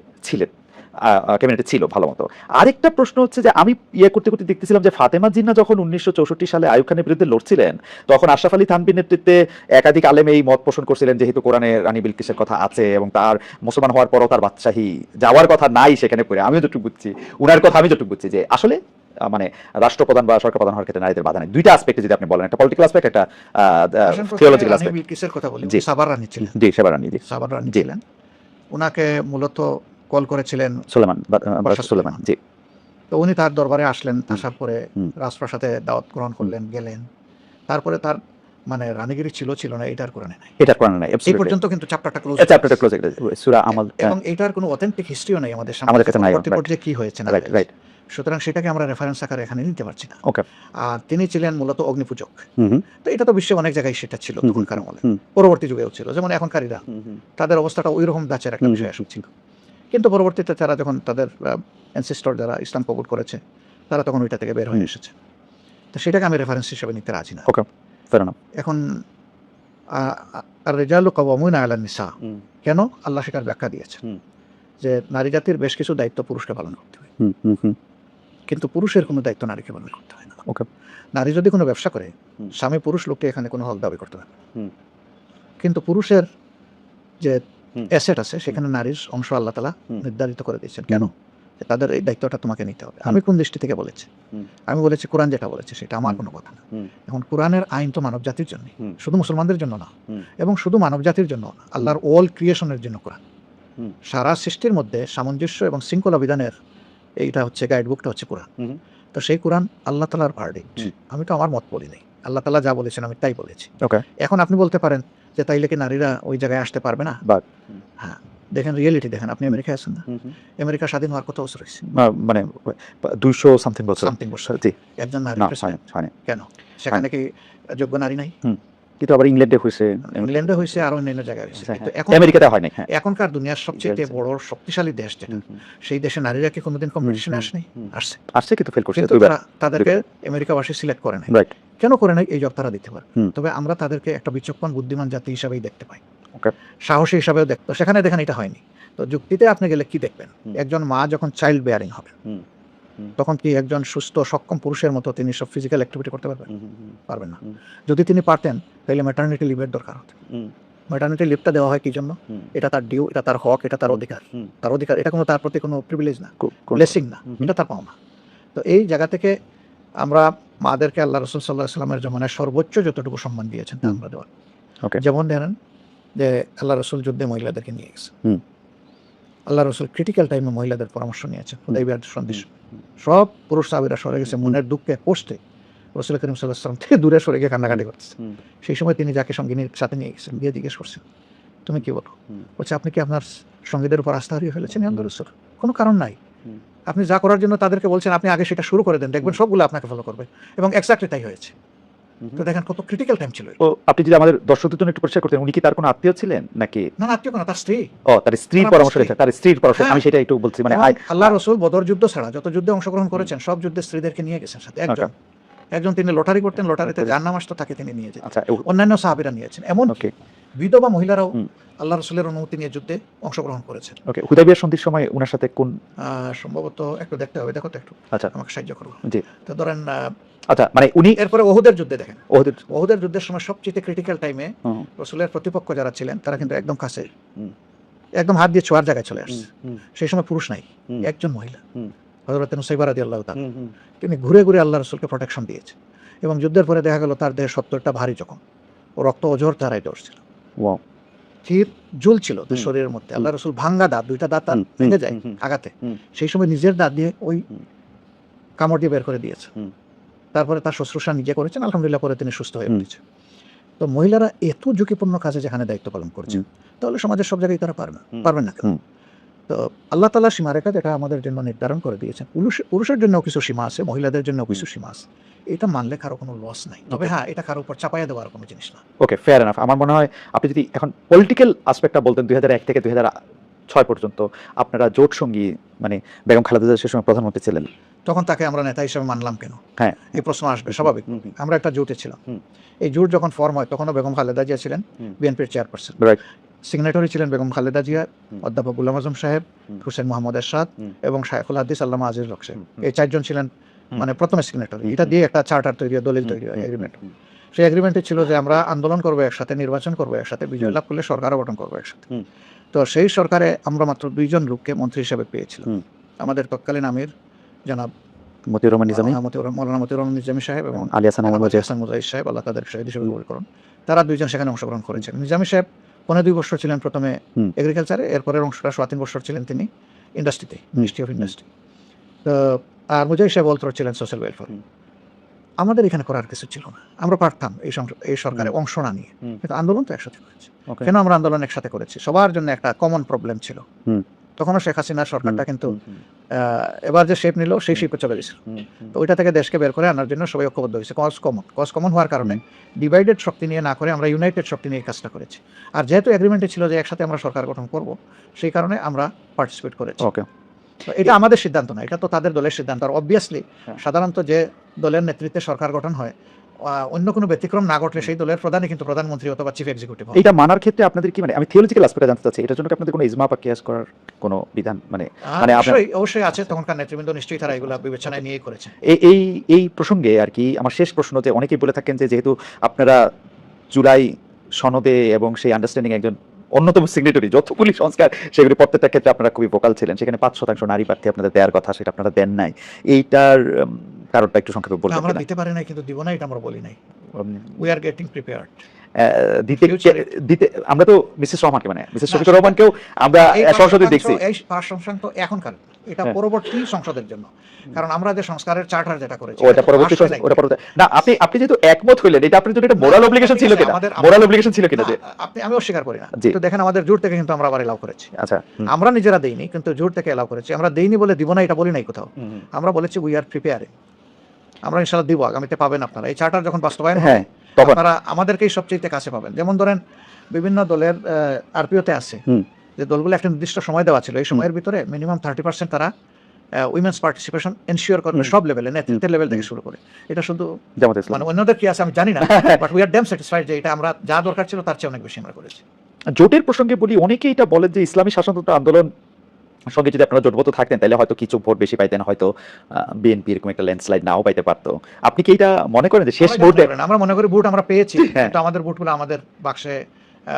ছিল ভালো মতো। আরেকটা প্রশ্ন হচ্ছে যে আমি করতে দেখতেছিলাম যে ফাতেমা জিন্নাহ যখন 1964 সালে আইয়ুব খানের বিরুদ্ধে লড়ছিলেন, তখন আশরাফ আলী থানভীর নেতৃত্বে একাধিক আলেম এই মত পোষণ করছিলেন যেহেতু কোরআনে রানী বিলকিসের কথা আছে এবং তার মুসলমান হওয়ার পরও তার বাদশাহী যাওয়ার কথা নাই সেখানে পড়ে, আমিও যতটুকু বুঝছি, উনার কথা আমি যতটুকু বুঝছি যে আসলে মানে রাষ্ট্রপ্রধান বা সরকার প্রধান হওয়ার ক্ষেত্রে নারীদের বাধা নেই। দুইটা অ্যাসপেক্টে যদি আপনি বলেন, একটা পলিটিক্যাল অ্যাসপেক্ট, একটা থিওলজিক্যাল অ্যাসপেক্ট। বিলকিসের কথা বলি, সাবার রানী ছিলেন। জি, সাবার রানী, জি, সাবার রানী ছিলেন। উনাকে মূলত কল করেছিলেন সুলেমান, জি। তো উনি তার দরবারে আসলেন, আসার পরে রাজপ্রাসাদে দাওয়াত গ্রহণ করলেন, গেলেন। তারপরে তার মানে রানীগিরি ছিল না, এটার কোরআনে নাই, এটার কোরআনে নাই, এই পর্যন্ত কিন্তু চ্যাপ্টারটা ক্লোজ, সূরা আমল, এবং এটার কোনো অথেন্টিক হিস্ট্রিও নাই আমাদের সামনে, আমাদের কাছে নাই, যে কি হয়েছে না। রাইট। সুতরাং সেটাকে আমরা রেফারেন্স আকারে এখানে নিতে পারছি না। ওকে, আর তিনি ছিলেন মূলত অগ্নিপূজক। তো এটা তো বিশ্বে অনেক জায়গায় সেটা ছিল তখনকার আমলে, পরবর্তী যুগেও ছিল, যেমন এখনকার ইরান, তাদের অবস্থাটা ওই রকম দাচের একটা বিষয় ছিল। কিন্তু পরবর্তীতে তারা যখন তাদের অ্যানসেস্টর যারা ইসলাম কবুল করেছে, তারা তখন ওইটা থেকে বের হয়ে এসেছে। তো সেটাকে আমি রেফারেন্স হিসেবে নিতে রাজি না। ওকে, ফেয়ার এনাফ। এখন আর রিজালু কাওয়ামুনা আলান নিসা, কেন আল্লাহ সেটার ব্যাখ্যা দিয়েছেন যে নারী জাতির বেশ কিছু দায়িত্ব পুরুষকে পালন করতে হয়, কিন্তু পুরুষের কোনো দায়িত্ব নারীকে পালন করতে হয় না। ওকে, নারী যদি কোনো ব্যবসা করে, স্বামী পুরুষ লোককে এখানে কোনো হক দাবি করতে পারে, কিন্তু পুরুষের যে অ্যাসেট আছে সেখানে নারীর অংশ আল্লাহ তাআলা নির্ধারিত করে দিয়েছেন। কেন? তাদের এই দায়িত্বটা তোমাকে নিতে হবে। আমি কোন দৃষ্টি থেকে বলেছি? আমি বলেছি কোরআন যেটা বলেছে সেটা, আমার কোনো কথা না। এখন কোরআনের আইন তো মানব জাতির জন্য, শুধু মুসলমানদের জন্য না, এবং শুধু মানব জাতির জন্য না, আল্লাহর অল ক্রিয়েশনের জন্য কোরআন। সারা সৃষ্টির মধ্যে সামঞ্জস্য এবং শৃঙ্খলা বিধানের এইটা হচ্ছে গাইডবুকটা হচ্ছে কোরআন। তো সেই কোরআন আল্লাহ তাআলার ভার্ডিক্ট, আমি তো আমার মত বলি নাই, আল্লাহ তাআলা যা বলেছেন আমি তাই বলেছি। এখন আপনি বলতে পারেন যে তাইলে কি নারীরা ওই জায়গায় আসতে পারবে না? হ্যাঁ, দেখেন রিয়েলিটি দেখেন, আপনি আমেরিকায় আছেন না? আমেরিকা স্বাধীন হওয়ার কত বছর হয়েছে? মানে 200 সামথিং বছর। জি, একজন নারী না, প্রেসিডেন্ট। হয়নি। কেন? সেখানে কি যোগ্য নারী নাই? কিন্তু আবার ইংল্যান্ডে হয়েছে, ইংল্যান্ডে হয়েছে, আর অন্যান্য জায়গায় হয়েছে, হ্যাঁ, কিন্তু আমেরিকাতে হয় নাই। হ্যাঁ, এখনকার দুনিয়ার সবচেয়ে বড় শক্তিশালী দেশ যেটা, সেই দেশে নারীরা কি কোনোদিন কম্পিটিশনে আসেনি? আসছে, আসছে কিন্তু ফেল করছে কিন্তু দুইবার। তাদেরকে আমেরিকাবাসী সিলেক্ট করে নাই। রাইট। কেন করে নাই? এই জব তারা দিতে পারে। হুম। তবে আমরা তাদেরকে একটা বিচক্ষণ বুদ্ধিমান জাতি হিসাবেই দেখতে পাই, ওকে। সাহসী হিসাবেও দেখতে। সেখানে দেখেন এটা হয়নি। তো যুক্তিতে আপনি গেলে কি দেখবেন? হুম। একজন মা যখন চাইল্ড বেয়ারিং হবে, হুম। তখন কি একজন সুস্থ সক্ষম পুরুষের মতো তিনি সব ফিজিক্যাল অ্যাক্টিভিটি করতে পারবেন? পারবেন না। হুম। যদি তিনি পারতেন তাহলে ম্যাটারনিটি লিভের দরকার হতো। হুম। ম্যাটারনিটি লিভটা দেওয়া হয় কি জন্য? হুম। এটা তার ডিউ, এটা তার হক, এটা তার অধিকার। হুম। তার অধিকার, এটা কোনো তার প্রতি কোনো প্রিভিলেজ না, কোন- ব্লেসিং না, হুম। এটা তার পাওনা। তো এই জায়গা থেকে আমরা মাদেরকে আল্লাহ রসুল সাল্লাহ সাল্লামের জমানায় সর্বোচ্চ যতটুকু সম্মান দিয়েছেন তা আমরা দেওয়ার। ওকে। যেমন জানেন যে আল্লাহ রসুল যুদ্ধে মহিলাদেরকে নিয়ে গেছে, হুম। আল্লাহ রসুল ক্রিটিক্যাল টাইমে মহিলাদের পরামর্শ নিয়েছেন, হুদাইবিয়ার সন্ধির সময়। সব পুরুষ সাহাবীরা সরে গেছে, মনের দুঃখে কষ্টে রসুল করিম সাল্লাল্লাহু আলাইহি ওয়াসাল্লাম থেকে দূরে সরে গিয়ে কান্নাকাটি করতেছে। হুম। সেই সময় তিনি যাকে সঙ্গিনীর সাথে নিয়ে গেছেন, গিয়ে জিজ্ঞেস করছেন, তুমি কি বলো? হুম। বলছে, আপনি কি আপনার সঙ্গীদের উপর আস্থা হারিয়ে ফেলেছেন? ইয়া আল্লাহর রাসূল, কোনো কারণ নাই। হুম। আপনি যা করার জন্য তাদেরকে বলছেন, আপনি আগে সেটা শুরু করে দেন, দেখবেন সবগুলো আপনাকে ফলো করবে। এবং এক্স্যাক্টলি তাই হয়েছে। তো দেখেন কত ক্রিটিক্যাল টাইম ছিল। ও, আপনি যদি আমাদের দর্শকদের জন্য একটু পরিষ্কার করতেন, উনি কি তার কোনো আত্মীয় ছিলেন নাকি? না, আত্মীয় না, তার স্ত্রী। ও, তার স্ত্রীর তার পরামর্শ স্ত্রী। নিয়েছেন, তার স্ত্রীর পরামর্শ। হ্যাঁ। আমি সেটা একটু বলছি, মানে এবং আল্লাহ রসুল বদর যুদ্ধ ছাড়া যত যুদ্ধে অংশগ্রহণ করেছেন সব যুদ্ধে স্ত্রীদেরকে নিয়ে গেছেন সাথে। একজন তিনি লটারি করতেন, লটারিতে যার নাম আসতো তাকে তিনি নিয়ে যেতেন। আচ্ছা, অন্যান্য সাহাবীরা নিয়েছেন, এমন ওকে। বিধবা মহিলারাও হুম। আল্লাহ রসুলের অনুমতি নিয়ে যুদ্ধে অংশগ্রহণ করেছেন। ওকে, হুদাইবিয়ার সন্ধির সময় ওনার সাথে কোন? সম্ভবত একটু দেখতে হবে, দেখো তো একটু, আচ্ছা, আমাকে সাহায্য করবো। জি। তো ধরেন আচ্ছা, মানে উনি এরপরে ওহুদের যুদ্ধে দেখেন, ওদের। ওহুদের যুদ্ধের সময় সবচেয়ে ক্রিটিক্যাল টাইমে হুম। রসুলের প্রতিপক্ষ যারা ছিলেন তারা কিন্তু একদম কাছে, হুম। একদম হাত দিয়ে ছোঁয়ার জায়গায় চলে আসছে। হুম। সেই সময় পুরুষ নাই, হুম। একজন মহিলা, হুম। হযরত নুসাইবা রাদিয়াল্লাহু তাআলা, হুম। তিনি ঘুরে ঘুরে আল্লাহ রসুলকে প্রোটেকশন দিয়েছে। এবং যুদ্ধের পরে দেখা গেল তার দেহে 70টা ভারী জখম, ও রক্ত অজর ধারায় ধরছিল, ওয়াও। তীর ঝুলছিল তার হুম। শরীরের মধ্যে। আল্লাহ রসুল ভাঙ্গা দাঁত, দুইটা দাঁত তার হুম। ভেঙে যায় হুম। আঘাতে, হুম। সেই সময় নিজের দাঁত দিয়ে ওই হুম। কামড় দিয়ে বের করে দিয়েছে। হুম। তারপরে তার শুশ্রূষা নিজে করেছেন, আলহামদুলিল্লাহ পরে তিনি সুস্থ হয়ে হুম। উঠেছে। তো মহিলারা এত ঝুঁকিপূর্ণ কাজে যেখানে দায়িত্ব পালন করছেন, হুম। তাহলে সমাজের সব জায়গায় তারা হুম। পারবেন না কেন? হুম। তো আল্লাহ তাআলা সীমারেখা যেটা আমাদের জন্য নির্ধারণ করে দিয়েছেন, পুরুষের জন্য কিছু সীমা আছে, মহিলাদের জন্য কিছু সীমা আছে। এটা মানলে কারো কোনো লস নাই। তবে হ্যাঁ, এটা কারো উপর চাপাইয়া দেওয়ার কোনো জিনিস না। ওকে, ফেয়ার এনাফ। আমার মনে হয় আপনি যদি এখন পলিটিক্যাল অ্যাসপেক্টটা বলতেন, 2001 থেকে 2006 পর্যন্ত আপনারা জোট সঙ্গী, মানে বেগম খালেদা জিয়া সে সময় প্রধানমন্ত্রী ছিলেন, তখন তাকে আমরা নেতা হিসেবে মানলাম কেন? হ্যাঁ, এই প্রশ্ন আসবে স্বাভাবিক। হুম। আমরা একটা জোটে ছিলাম। হুম। এই জোট যখন ফর্ম হয় তখনও বেগম খালেদা জিয়া ছিলেন হুম। বিএনপির চেয়ারপারসন। রাইট। সিগনেটরি ছিলেন বেগম খালেদা জিয়া, হুম। অধ্যাপক গুলাম আজম সাহেব, হুম। হুসেন মোহাম্মদ এরশাদ হুম। এবং শায়খুল হাদিস আল্লামা আজিজ হক সাহেব। হুম। এই চারজন ছিলেন হুম। মানে প্রথমে সিগনেটরি। হুম। এটা দিয়ে একটা চার্টার তৈরি হয়, দলিল তৈরি হয়, হুম। এগ্রিমেন্ট। হুম। সেই এগ্রিমেন্টে ছিল যে আমরা আন্দোলন করবো একসাথে, নির্বাচন করবো একসাথে, বিজয় হুম। লাভ করলে সরকারও গঠন করবো একসাথে। হুম। তো সেই সরকারে আমরা মাত্র 2 জন লোককে মন্ত্রী হিসেবে পেয়েছিলাম। হুম। আমাদের তৎকালীন আমির জনাব মতিউর রহমান নিজামী মৌলানা মতিউর রহমান নিজামী সাহেব এবং আলী হাসান মোহাম্মদ হাসান মুজাহিদ সাহেব, আল্লাহ তাদের শহীদ হিসেবে কবুল করুন। তারা 2 জন সেখানে অংশগ্রহণ করেছেন। নিজামী সাহেব 15 বছর ছিলেন প্রথমে হুম। এগ্রিকালচারে, এরপরের অংশটা 3 বছর ছিলেন তিনি ইন্ডাস্ট্রিতে, মিনিস্ট্রি অফ ইন্ডাস্ট্রি। তো আর মুজাহিদ সাহেব অলত্র ছিলেন সোশ্যাল ওয়েলফেয়ার। হুম। আমাদের এখানে করার কিছু ছিল না, আমরা পারতাম এই সরকারে হুম। অংশ না নিয়ে, হুম। কিন্তু আন্দোলন তো একসাথে করেছি। ওকে। কেন আমরা আন্দোলন একসাথে করেছি? সবার জন্য একটা কমন প্রবলেম ছিল। হুম। তখনও শেখ হাসিনার সরকারটা কিন্তু হুম। এবার যে শেপ নিল সেই শেপে চলে গেছিল। হুম। হুম। তো ওইটা থেকে দেশকে বের করে আনার জন্য সবাই ঐক্যবদ্ধ হয়েছে। কজ কমন হওয়ার কারণে ডিভাইডেড শক্তি নিয়ে না করে আমরা ইউনাইটেড শক্তি নিয়ে কাজটা করেছি। আর যেহেতু এগ্রিমেন্টে ছিল যে একসাথে আমরা সরকার গঠন করব, সেই কারণে আমরা পার্টিসিপেট করেছি। ওকে। তো এটা আমাদের সিদ্ধান্ত না, এটা তো তাদের দলের সিদ্ধান্ত। আর অবভিয়াসলি হ্যাঁ। সাধারণত যে দলের নেতৃত্বে সরকার গঠন হয়, অন্য কোনো ব্যতিক্রম না ঘটলে সেই দলের প্রধানই কিন্তু প্রধানমন্ত্রী অথবা চিফ এক্সিকিউটিভ হয়। এটা মানার ক্ষেত্রে আপনাদের কি, মানে আমি থিওলজিক্যাল অ্যাসপেক্টে জানতে চাচ্ছি, এটার জন্য কি আপনাদের কোনো ইজমা বা কিয়াস করার কোনো বিধান, মানে অবশ্যই আছে। তখনকার নেতৃবৃন্দ নিশ্চয়ই তারা এগুলো বিবেচনায় নিয়ে করেছে। এই প্রসঙ্গে আর কি আমার শেষ প্রশ্ন, যে অনেকেই বলে থাকেন যে যেহেতু আপনারা জুলাই সনদে এবং সেই আন্ডারস্ট্যান্ডিং একজন অন্যতম সিগনেটরি, যতগুলি সংস্কার সেগুলি প্রত্যেকটা ক্ষেত্রে আপনারা খুবই ভোকাল ছিলেন, সেখানে 5% নারী প্রার্থী আপনাদের দেওয়ার কথা, সেটা আপনারা দেন নাই। এইটার কারণটা একটু সংক্ষেপে বলবেন? আমরা দিতে পারি নাই, কিন্তু দিব না এটা আমরা বলি নাই। We are getting prepared. দিতে আমরা তো মিসেস রহমানকে, মানে মিসেস শফিকুর রহমানকেও আমরা সংসদে দেখছি। এই 5% তো এখনকার, এটা পরবর্তী সংসদের জন্য। কারণ আমরা যে সংস্কারের চার্টার যেটা করেছি ওটা পরবর্তী না, আপনি যেহেতু একমত হইলেন, এটা আপনার জন্য একটা মোরাল অব্লিগেশন ছিল কিনা? মোরাল অব্লিগেশন ছিল কিনা? যে আমি অস্বীকার করি না, তো দেখেন আমাদের জোট থেকে কিন্তু আমরা আবার এলাও করেছি। আচ্ছা, আমরা নিজেরা দেইনি, কিন্তু জোট থেকে এলাও করেছি। আমরা দেইনি বলে দিব না এটা বলি নাই কোথাও। আমরা বলেছি উই আর প্রিপেয়ারিং, আমরা ইনশাআল্লাহ দিব, আগামীতে পাবেন আপনারা। এই চার্টার যখন বাস্তবায়ন হয় তখন আপনারা আমাদেরকেই সবচেয়ে কাছে পাবেন। যেমন ধরেন বিভিন্ন দলের আরপিওতে আছে হুম। যে দলগুলো একটা নির্দিষ্ট সময় দেওয়া ছিল, এই সময়ের ভিতরে মিনিমাম 30% তারা উইমেন্স পার্টিসিপেশন এনশিওর করবে সব লেভেলে, নেতৃত্বের লেভেল থেকে শুরু করে। এটা শুধু জামাত ইসলাম মানে অন্যদের কি আছে আমি জানি না, but we are damn satisfied যে এটা আমরা যা দরকার ছিল তার চেয়ে অনেক বেশি আমরা করেছি। জোটের প্রসঙ্গে বলি, অনেকেই এটা বলেন যে ইসলামী শাসনতন্ত্র আন্দোলন সঙ্গে যদি আপনারা জোটবদ্ধ থাকতেন তাহলে হয়তো কিছু ভোট বেশি পাইতেন, হয়তো বিএনপি এরকম একটা ল্যান্ডস্লাইড নাও পাইতে পারতো। আপনি কি এটা মনে করেন যে শেষ ভোটে? আমরা মনে করি ভোট আমরা পেয়েছি, হ্যাঁ। কিন্তু আমাদের ভোটগুলো আমাদের বাক্সে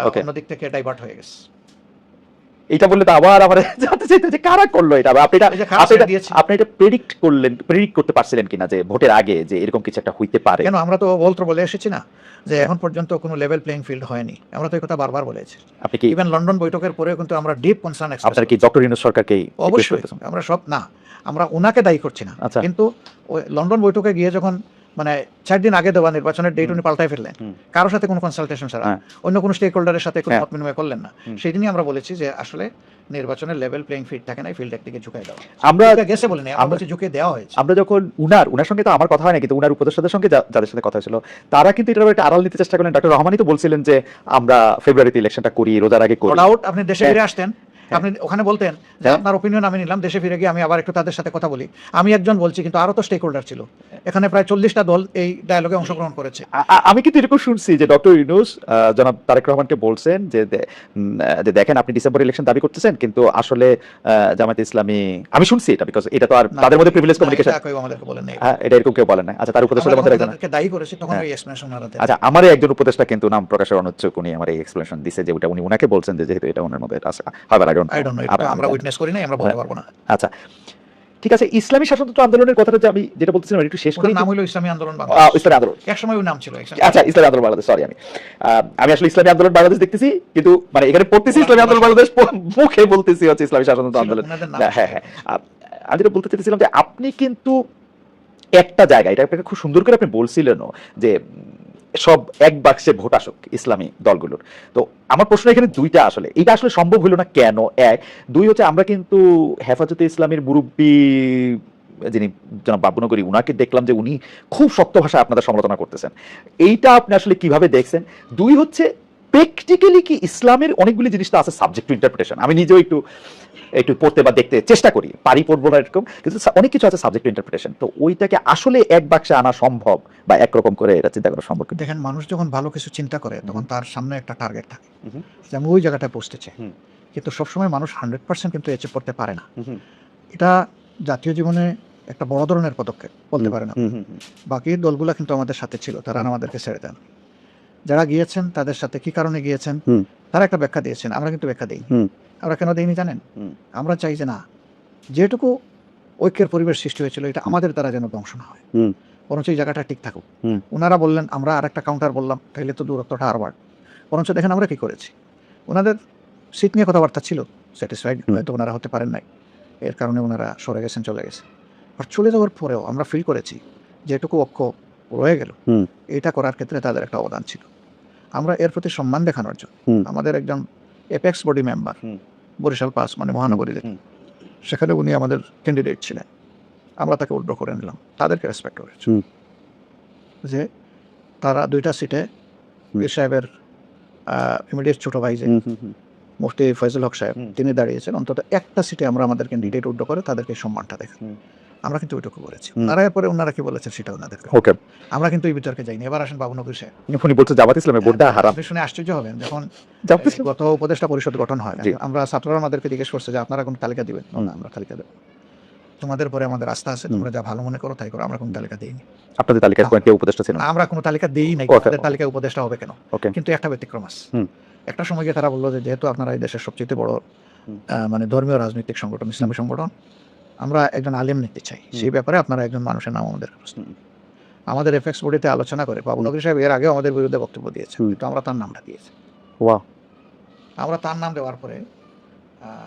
Okay. অন্য দিক থেকে ডাইভার্ট হয়ে গেছে। এটা বললে তো আবার আমার জানতে চাইতে যে কারা করলো এটা, বা আপনি এটা এই যে খারাপ আপনি এটা- দিয়েছি। আপনি এটা প্রেডিক্ট করতে পারছিলেন কিনা যে ভোটের আগে যে এরকম কিছু একটা হইতে পারে? কেন আমরা তো বলে এসেছি না যে এখন পর্যন্ত কোনো লেভেল প্লেইং ফিল্ড হয়নি, আমরা তো এই কথা বারবার বলেছি। আপনি কি ইভেন লন্ডন বৈঠকের পরেও কিন্তু আমরা ডিপ কনসার্ন আপনারা কি ডক্টর ইউনূস সরকারকে অবশ্যই আমরা সব না, আমরা ওনাকে দায়ী করছি না, আচ্ছা। কিন্তু ওই লন্ডন বৈঠকে গিয়ে যখন মানে 4 দিন আগে দেওয়া নির্বাচনের ডেট উনি পাল্টাই ফেললেন, কারোর সাথে কোনো কনসালটেশন ছাড়া, হ্যাঁ। অন্য কোনো স্টেক হোল্ডারের সাথে কোনো হ্যাঁ। মত বিনিময় করলেন না। সেই দিনই আমরা বলেছি যে আসলে নির্বাচনের লেভেল প্লেইং ফিল্ড থাকে না, ফিল্ড একদিকে ঝুঁকাই দেওয়া। আমরা এটা গেছে বলেনি, আমরা বলছি ঝুঁকে দেওয়া হয়েছে। আমরা যখন উনার সঙ্গে তো আমার কথা হয় না, কিন্তু উনার উপদেষ্টাদের সঙ্গে যাদের সাথে কথা হয়েছিল তারা কিন্তু এটার একটা আড়াল নিতে চেষ্টা করলেন। ডক্টর রহমানই তো বলছিলেন যে আমরা ফেব্রুয়ারিতে ইলেকশনটা করি, রোজার আগে করি। ডাউট আপনি দেশে হ্যাঁ। ফিরে আসতেন, আপনি ওখানে বলতেন যে হ্যাঁ। আপনার ওপিনিয়ন আমি নিলাম, দেশে ফিরে গিয়ে আমি আবার একটু তাদের সাথে কথা বলি। আমি একজন বলছি, কিন্তু আরো তো স্টেক হোল্ডার ছিল, এখানে প্রায় 40টা দল এই ডায়ালগে অংশগ্রহণ করেছে। আমি কিন্তু এরকম শুনছি যে ডক্টর ইউনূস জনাব তারেক রহমানকে বলছেন যে যে দেখেন আপনি ডিসেম্বর ইলেকশন দাবি করতেছেন, কিন্তু আসলে জামায়াত ইসলামী, আমি শুনছি এটা, বিকজ এটা তো আর না, তাদের মধ্যে প্রিভিলেজ না, কমিউনিকেশন। এটা কেউ আমাদেরকে বলেন নাই। হ্যাঁ, এটা এরকম কেউ বলেন না। আচ্ছা, তার উপদেষ্টাদের মধ্যে একজন। আমাদেরকে দায়ী করেছি, তখন ওই এক্সপ্লেনেশন ওনারা দেন। আচ্ছা, আমারই একজন উপদেষ্টা কিন্তু নাম প্রকাশের অনুচ্চক, উনি আমার এই এক্সপ্লেনেশন দিছে যে ওটা উনি উনাকে বলছেন যে যেহেতু এটা ওনার মধ্যে আছে। হবে আই ডোন্ট নো, এটা আমরা উইটনেস করি নাই, আমরা বলতে পারবো না। আচ্ছা, ঠিক আছে। ইসলামী শাসনতন্ত্র আন্দোলনের কথাটা যে আমি যেটা বলতেছিলাম একটু শেষ করি। ওটার নাম হলো ইসলামী আন্দোলন বাংলাদেশ। ইসলামী আন্দোলন, এক সময় ওই নাম ছিল। আচ্ছা, ইসলামী আন্দোলন বাংলাদেশ। সরি, আমি আসলে ইসলামী আন্দোলন বাংলাদেশ দেখতেছি, কিন্তু মানে এখানে পড়তেছি ইসলামী আন্দোলন বাংলাদেশ, মুখে বলতেছি হচ্ছে ইসলামী শাসনতন্ত্র আন্দোলন। হ্যাঁ হ্যাঁ, আমি যেটা বলতে চাইছিলাম যে আপনি কিন্তু একটা জায়গায় এটা আপনাকে খুব সুন্দর করে আপনি বলছিলেনও যে সব এক বাক্সে ভোট আসুক ইসলামী দলগুলোর। তো আমার প্রশ্ন এখানে দুইটা, আসলে এটা আসলে সম্ভব হলো না কেন? এক, দুই হচ্ছে আমরা কিন্তু হেফাজতে ইসলামের মুরব্বী যিনি জনাব বাবুনগরী, উনাকে দেখলাম যে উনি খুব শক্ত ভাষায় আপনাদের সমালোচনা করতেছেন। এইটা আপনি আসলে কিভাবে দেখছেন? দুই হচ্ছে প্র্যাকটিক্যালি কি ইসলামের অনেকগুলি জিনিস তো আছে সাবজেক্ট টু ইন্টারপ্রিটেশন, আমি নিজেও একটু পড়তে বা দেখতে চেষ্টা করি, পড়বো না এরকম, কিন্তু অনেক কিছু আছে সাবজেক্ট টু ইন্টারপ্রিটেশন। তো ওইটাকে আসলে এক বাক্সে আনা সম্ভব বা একরকম করে এটা চিন্তা করা সম্ভব? দেখেন, মানুষ যখন ভালো কিছু চিন্তা করে তখন তার সামনে একটা টার্গেট থাকে, যে আমি ওই জায়গাটায় পৌঁছতে চাই, কিন্তু সবসময় মানুষ 100% কিন্তু অ্যাচিভ করতে পারে না। এটা জাতীয় জীবনে একটা বড় ধরনের পদক্ষেপ বলতে পারে না। বাকি দলগুলো কিন্তু আমাদের সাথে ছিল, তারা আমাদেরকে ছেড়ে দেন। যারা গিয়েছেন তাদের সাথে কি কারণে গিয়েছেন তারা একটা ব্যাখ্যা দিয়েছেন, আমরা কিন্তু ব্যাখ্যা দিই। আমরা কেন দিইনি জানেন? আমরা চাই যে না, যেটুকু ঐক্যের পরিবেশ সৃষ্টি হয়েছিল এটা আমাদের দ্বারা যেন ধ্বংস না হয়, বরঞ্চ এই জায়গাটা ঠিক থাকুক। ওনারা বললেন, আমরা আর একটা কাউন্টার বললাম, তাইলে তো দূরত্বটা আর বাড়। বরঞ্চ দেখেন আমরা কি করেছি, ওনাদের সিট নিয়ে কথাবার্তা ছিল, স্যাটিসফাইড হয়তো ওনারা হতে পারেন নাই, এর কারণে ওনারা সরে গেছেন, চলে গেছে। আর চলে যাওয়ার পরেও আমরা ফিল করেছি যেটুকু ঐক্য রয়ে গেল, এটা করার ক্ষেত্রে তাদের একটা অবদান ছিল। আমরা এর প্রতি সম্মান দেখানোর জন্য আমাদের একজন এপেক্স বডি মেম্বার বরিশাল পাস মানে মহানগরীতে, সেখানে উনি আমাদের ক্যান্ডিডেট ছিলেন, আমরা তাকে উইথড্র করে নিলাম। তাদেরকে রেসপেক্ট করেছি যে তারা 2টা সিটে পীর সাহেবের ইমিডিয়েট ছোট ভাই যে মুফতি ফয়জুল হক সাহেব, তিনি দাঁড়িয়েছেন, অন্তত একটা সিটে আমরা আমাদের ক্যান্ডিডেট উইথড্র করে তাদেরকে সম্মানটা দেখাই। আমরা কিন্তু ওইটুকু করেছি। তারা এরপরে ওনারা কি বলেছেন সেটা ওনাদেরকে, আমরা কিন্তু এই বিতর্কে যাইনি। এবার আসেন বাবুনগরী সাহেব, উনি বলছে জামাত ইসলামের ভোট দেওয়া হারাম। আপনি শুনে আশ্চর্য হবেন, যখন গত উপদেষ্টা পরিষদ গঠন হয়, আমরা ছাত্ররা আমাদেরকে জিজ্ঞেস করছে যে আপনারা কোন তালিকা দিবেন? না, আমরা তালিকা দেব, তোমাদের পরে আমাদের আস্থা আছে, তোমরা যা ভালো মনে করো তাই করো, আমরা কোনো তালিকা দিইনি। আপনাদের তালিকায় কোন কেউ উপদেষ্টা ছিলেন? আমরা কোনো তালিকা দিই নাই, আমাদের তালিকায় উপদেষ্টা হবে কেন? কিন্তু একটা ব্যতিক্রম আছে। একটা সময় গিয়ে তারা বললো যে যেহেতু আপনারা এই দেশের সবচেয়ে বড় মানে ধর্মীয় রাজনৈতিক সংগঠন, ইসলামী সংগঠন, আমরা একজন আলেম নিতে চাই, সেই ব্যাপারে আপনারা একজন মানুষের নাম আমাদের আমাদের এফএক্স বডিতে আলোচনা করে বাবুনগরী সাহেব এর আগেও আমাদের বিরুদ্ধে বক্তব্য দিয়েছে, কিন্তু আমরা তার নামটা দিয়েছি। আমরা তার নাম দেওয়ার পরে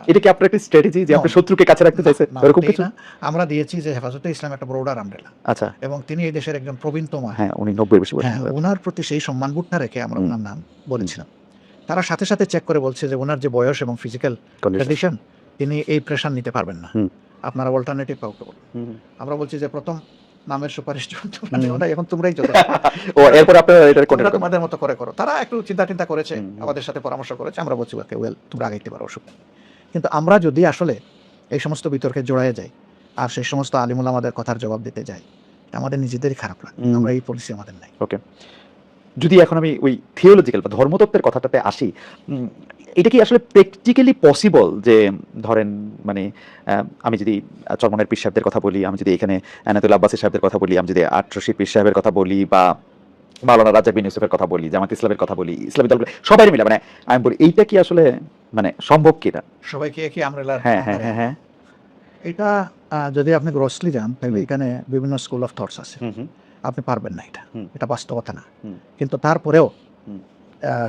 এটা কি আপনার একটা স্ট্র্যাটেজি যে আপনি শত্রুকে কাছে রাখতে চাইছেন এরকম কিছু? আমরা দিয়েছি যে হেফাজতে ইসলাম একটা ব্রডার আমব্রেলা। আচ্ছা, এবং তিনি এই দেশের একজন প্রবীণতম, হ্যাঁ উনি 90 বেশি বয়স, ওনার প্রতি সেই সম্মানবোধটা রেখে আমরা ওনার নাম বলেছিলাম। তারা সাথে সাথে চেক করে বলছে যে ওনার যে বয়স এবং ফিজিক্যাল কন্ডিশন, তিনি এই প্রেশার নিতে পারবেন না, আপনারা অল্টারনেটিভ কাউকে বলুন। আমরা বলছি যে প্রথম নামের সুপারিশ মানে ওটা এখন তোমরাই চলে ও এরপর আপনারা এটা তোমরা কন্টিনিউ তোমাদের মতো করে করো। তারা একটু চিন্তা করেছে, হুম। আমাদের সাথে পরামর্শ করেছে, আমরা বলছি ওকে ওয়েল তোমরা আগাইতে পারো, অসুবিধা নেই। কিন্তু আমরা যদি আসলে এই সমস্ত বিতর্কে জড়ায় যাই আর সেই সমস্ত আলিমুল আমাদের কথার জবাব দিতে যাই, আমাদের নিজেদেরই খারাপ লাগে। আমরা এই পলিসি আমাদের নাই। ওকে, যদি এখন আমি ওই থিওলজিক্যাল বা ধর্মতত্ত্বের কথাটাতে আসি, এটা কি আসলে প্র্যাকটিক্যালি পসিবল যে ধরেন মানে আমি যদি চরমনের পীর সাহেবদের কথা বলি, আমি যদি এখানে এনায়েতুল আব্বাসী সাহেবদের কথা বলি, আমি যদি আটরশি পীর সাহেবের কথা বলি বা মাওলানা রাজ্জাক বিন ইউসুফের কথা বলি, জামাত ইসলামের কথা বলি, ইসলামী দলগুলো সবাই মিলে মানে আমি বলি এইটা কি আসলে মানে সম্ভব কিনা? সবাইকে একই আমরেলার হ্যাঁ হ্যাঁ হ্যাঁ হ্যাঁ এটা যদি আপনি গ্রসলি যান তাহলে এখানে বিভিন্ন স্কুল অফ থটস আছে, হুম হুম আপনি পারবেন না এটা, হুম। এটা বাস্তবতা না। হুম। কিন্তু তারপরেও হুম।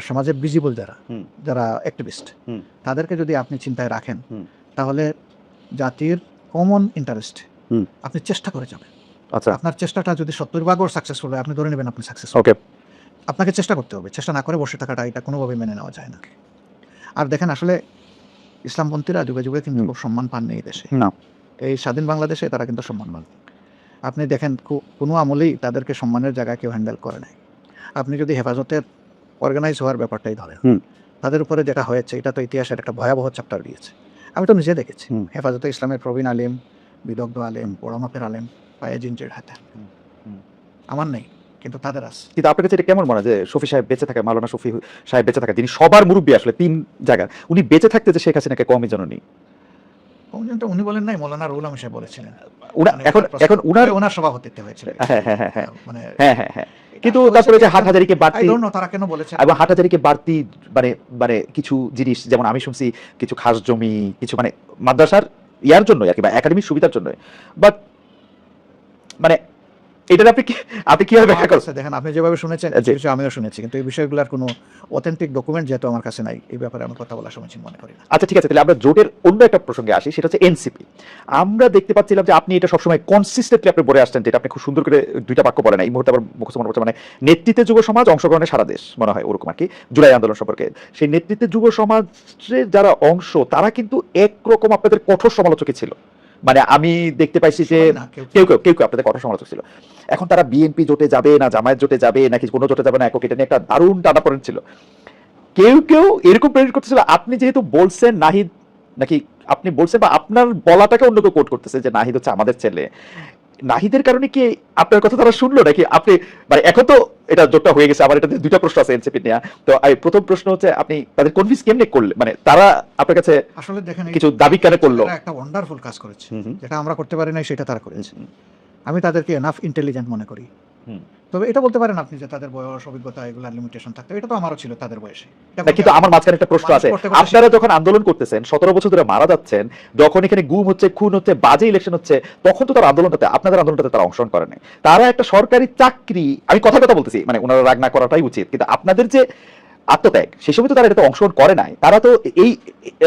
সমাজে ভিজিবল হুম। যারা অ্যাক্টিভিস্ট, হুম। তাদেরকে যদি আপনি চিন্তায় রাখেন, হুম। তাহলে জাতির কমন ইন্টারেস্ট হুম। আপনি চেষ্টা করে যাবেন। আচ্ছা আপনার চেষ্টাটা যদি 70% সাকসেসফুল হয়, আপনি ধরে নেবেন আপনি সাকসেসফুল। ওকে আপনাকে চেষ্টা করতে হবে, চেষ্টা না করে বসে থাকাটা এটা কোনোভাবেই মেনে নেওয়া যায় না। আর দেখেন আসলে ইসলামপন্থীরা যুগে যুগে কিন্তু খুব সম্মান পাননি এই দেশে। না এই স্বাধীন বাংলাদেশে তারা কিন্তু সম্মান পান। আপনি দেখেন কোনো আমলেই তাদেরকে সম্মানের জায়গায় কেউ হ্যান্ডেল করে নাই। আপনি যদি হেফাজতের অর্গানাইজ হওয়ার ব্যাপারটাই ধরেন, হুম। তাদের উপরে যেটা হয়েছে এটা তো ইতিহাসের একটা ভয়াবহ চ্যাপ্টার দিয়েছে। আমি তো নিজে দেখেছি হুম। হেফাজতে ইসলামের প্রবীণ আলেম, বিদগ্ধ আলেম, পোড়ামাপের আলেম পায়ে জিনজির হাতে। হুম। আমার নেই, কিন্তু তাদের আছে। কিন্তু আপনার কাছে এটা কেমন মনে হয় যে শফি সাহেব বেঁচে থাকা, মাওলানা শফি সাহেব বেঁচে থাকা, যিনি সবার মুরব্বী আসলে 3 জায়গার, উনি বেঁচে থাকতে যে শেখ হাসিনাকে কমই জননী উনি বলেন নাই, মৌলানা রুহুল আমিন সাহেব বলেছিলেন। মানে এখন উনার ওনার সভাপতিত্বে হয়েছিল। হ্যাঁ হ্যাঁ হ্যাঁ হ্যাঁ মানে হ্যাঁ হ্যাঁ হ্যাঁ কিন্তু তারপরে যে হাটহাজারিকে I বাড়তি don't know তারা কেন বলেছেন। এবং হাটহাজারিকে বাড়তি মানে মানে কিছু জিনিস, যেমন আমি শুনছি কিছু খাস জমি, কিছু মানে মাদ্রাসার ইয়ার জন্য আর কি বা একাডেমির সুবিধার জন্য, বাট মানে এটা আপনি কিভাবে ব্যাখ্যা করছেন? দেখেন আপনি যেভাবে শুনেছেন জি। কিছু আমিও শুনেছি, কিন্তু এই বিষয়গুলোর কোনো অথেন্টিক ডকুমেন্ট যেহেতু আমার কাছে নাই, এই ব্যাপারে আমি কথা বলা সমীচীন মনে করি না। আচ্ছা ঠিক আছে, তাহলে আমরা জোটের অন্য একটা প্রসঙ্গে আসি, সেটা হচ্ছে এনসিপি। আমরা দেখতে পাচ্ছিলাম যে আপনি এটা সবসময় কনসিস্টেন্টলি আপনি বলে আসছেন, যেটা আপনি খুব সুন্দর করে 2টা বাক্য বলেন, এই মুহূর্তে আবার মুখস্থ মনে পড়ছে, মানে নেতৃত্বে যুব সমাজ, অংশগ্রহণে সারা দেশ, মনে হয় ওরকম আর কি, জুলাই আন্দোলন সম্পর্কে। সেই নেতৃত্বে যুব সমাজের যারা অংশ, তারা কিন্তু একরকম আপনাদের কঠোর সমালোচকই ছিল। মানে আমি দেখতে পাইছি যে সবাই না, কেউ কেউ আপনাদের কঠোর সমালোচক ছিল। এখন তারা বিএনপি জোটে যাবে না জামায়াত জোটে যাবে নাকি কোনো জোটে যাবে না একক, এটা নিয়ে একটা দারুণ টানাপোড়েন ছিল। কেউ এরকম প্রেরিত করতেছিল, আপনি যেহেতু বলছেন নাহিদ, নাকি আপনি বলছেন বা আপনার বলাটাকে অন্য কেউ কোট করতেছে যে নাহিদ হচ্ছে আমাদের ছেলে, নাহিদের কারণে কি আপনার কথা তারা শুনলো নাকি? আপনি মানে এখন তো এটা জোটটা হয়ে গেছে, আমার এটাতে 2টা প্রশ্ন আছে এনসিপি নিয়ে। তো প্রথম প্রশ্ন হচ্ছে আপনি তাদের কনভিন্স কেমনে করলে, মানে তারা আপনার কাছে আসলে দেখেন কিছু দাবি কেন করলো? তারা একটা ওয়ান্ডারফুল কাজ করেছে, হুম হুম যেটা আমরা করতে পারি নাই সেটা তারা করেছে। হুম আমি তাদেরকে এনাফ ইন্টেলিজেন্ট মনে করি। হুম। তবে এটা বলতে পারেন আপনি যে তাদের বয়স, অভিজ্ঞতা, এগুলার লিমিটেশন থাকতে, এটা তো আমারও ছিল তাদের বয়সে। না, কিন্তু আমার মাঝখানে একটা প্রশ্ন আছে, আপনারা যখন আন্দোলন করতেছেন 17 বছর ধরে মারা যাচ্ছেন, যখন এখানে গুম হচ্ছে, খুন হচ্ছে, বাজে ইলেকশন হচ্ছে, তখন তো তারা আন্দোলনটাতে, আপনাদের আন্দোলনটাতে তারা অংশগ্রহণ করে নাই। তারা একটা সরকারি চাকরি, আমি কথা বলতেছি, মানে ওনারা রাগ না করাটাই উচিত, কিন্তু আপনাদের যে আত্মত্যাগ, সেই সময় তো তারা এটাতে অংশগ্রহণ করে নাই। তারা তো এই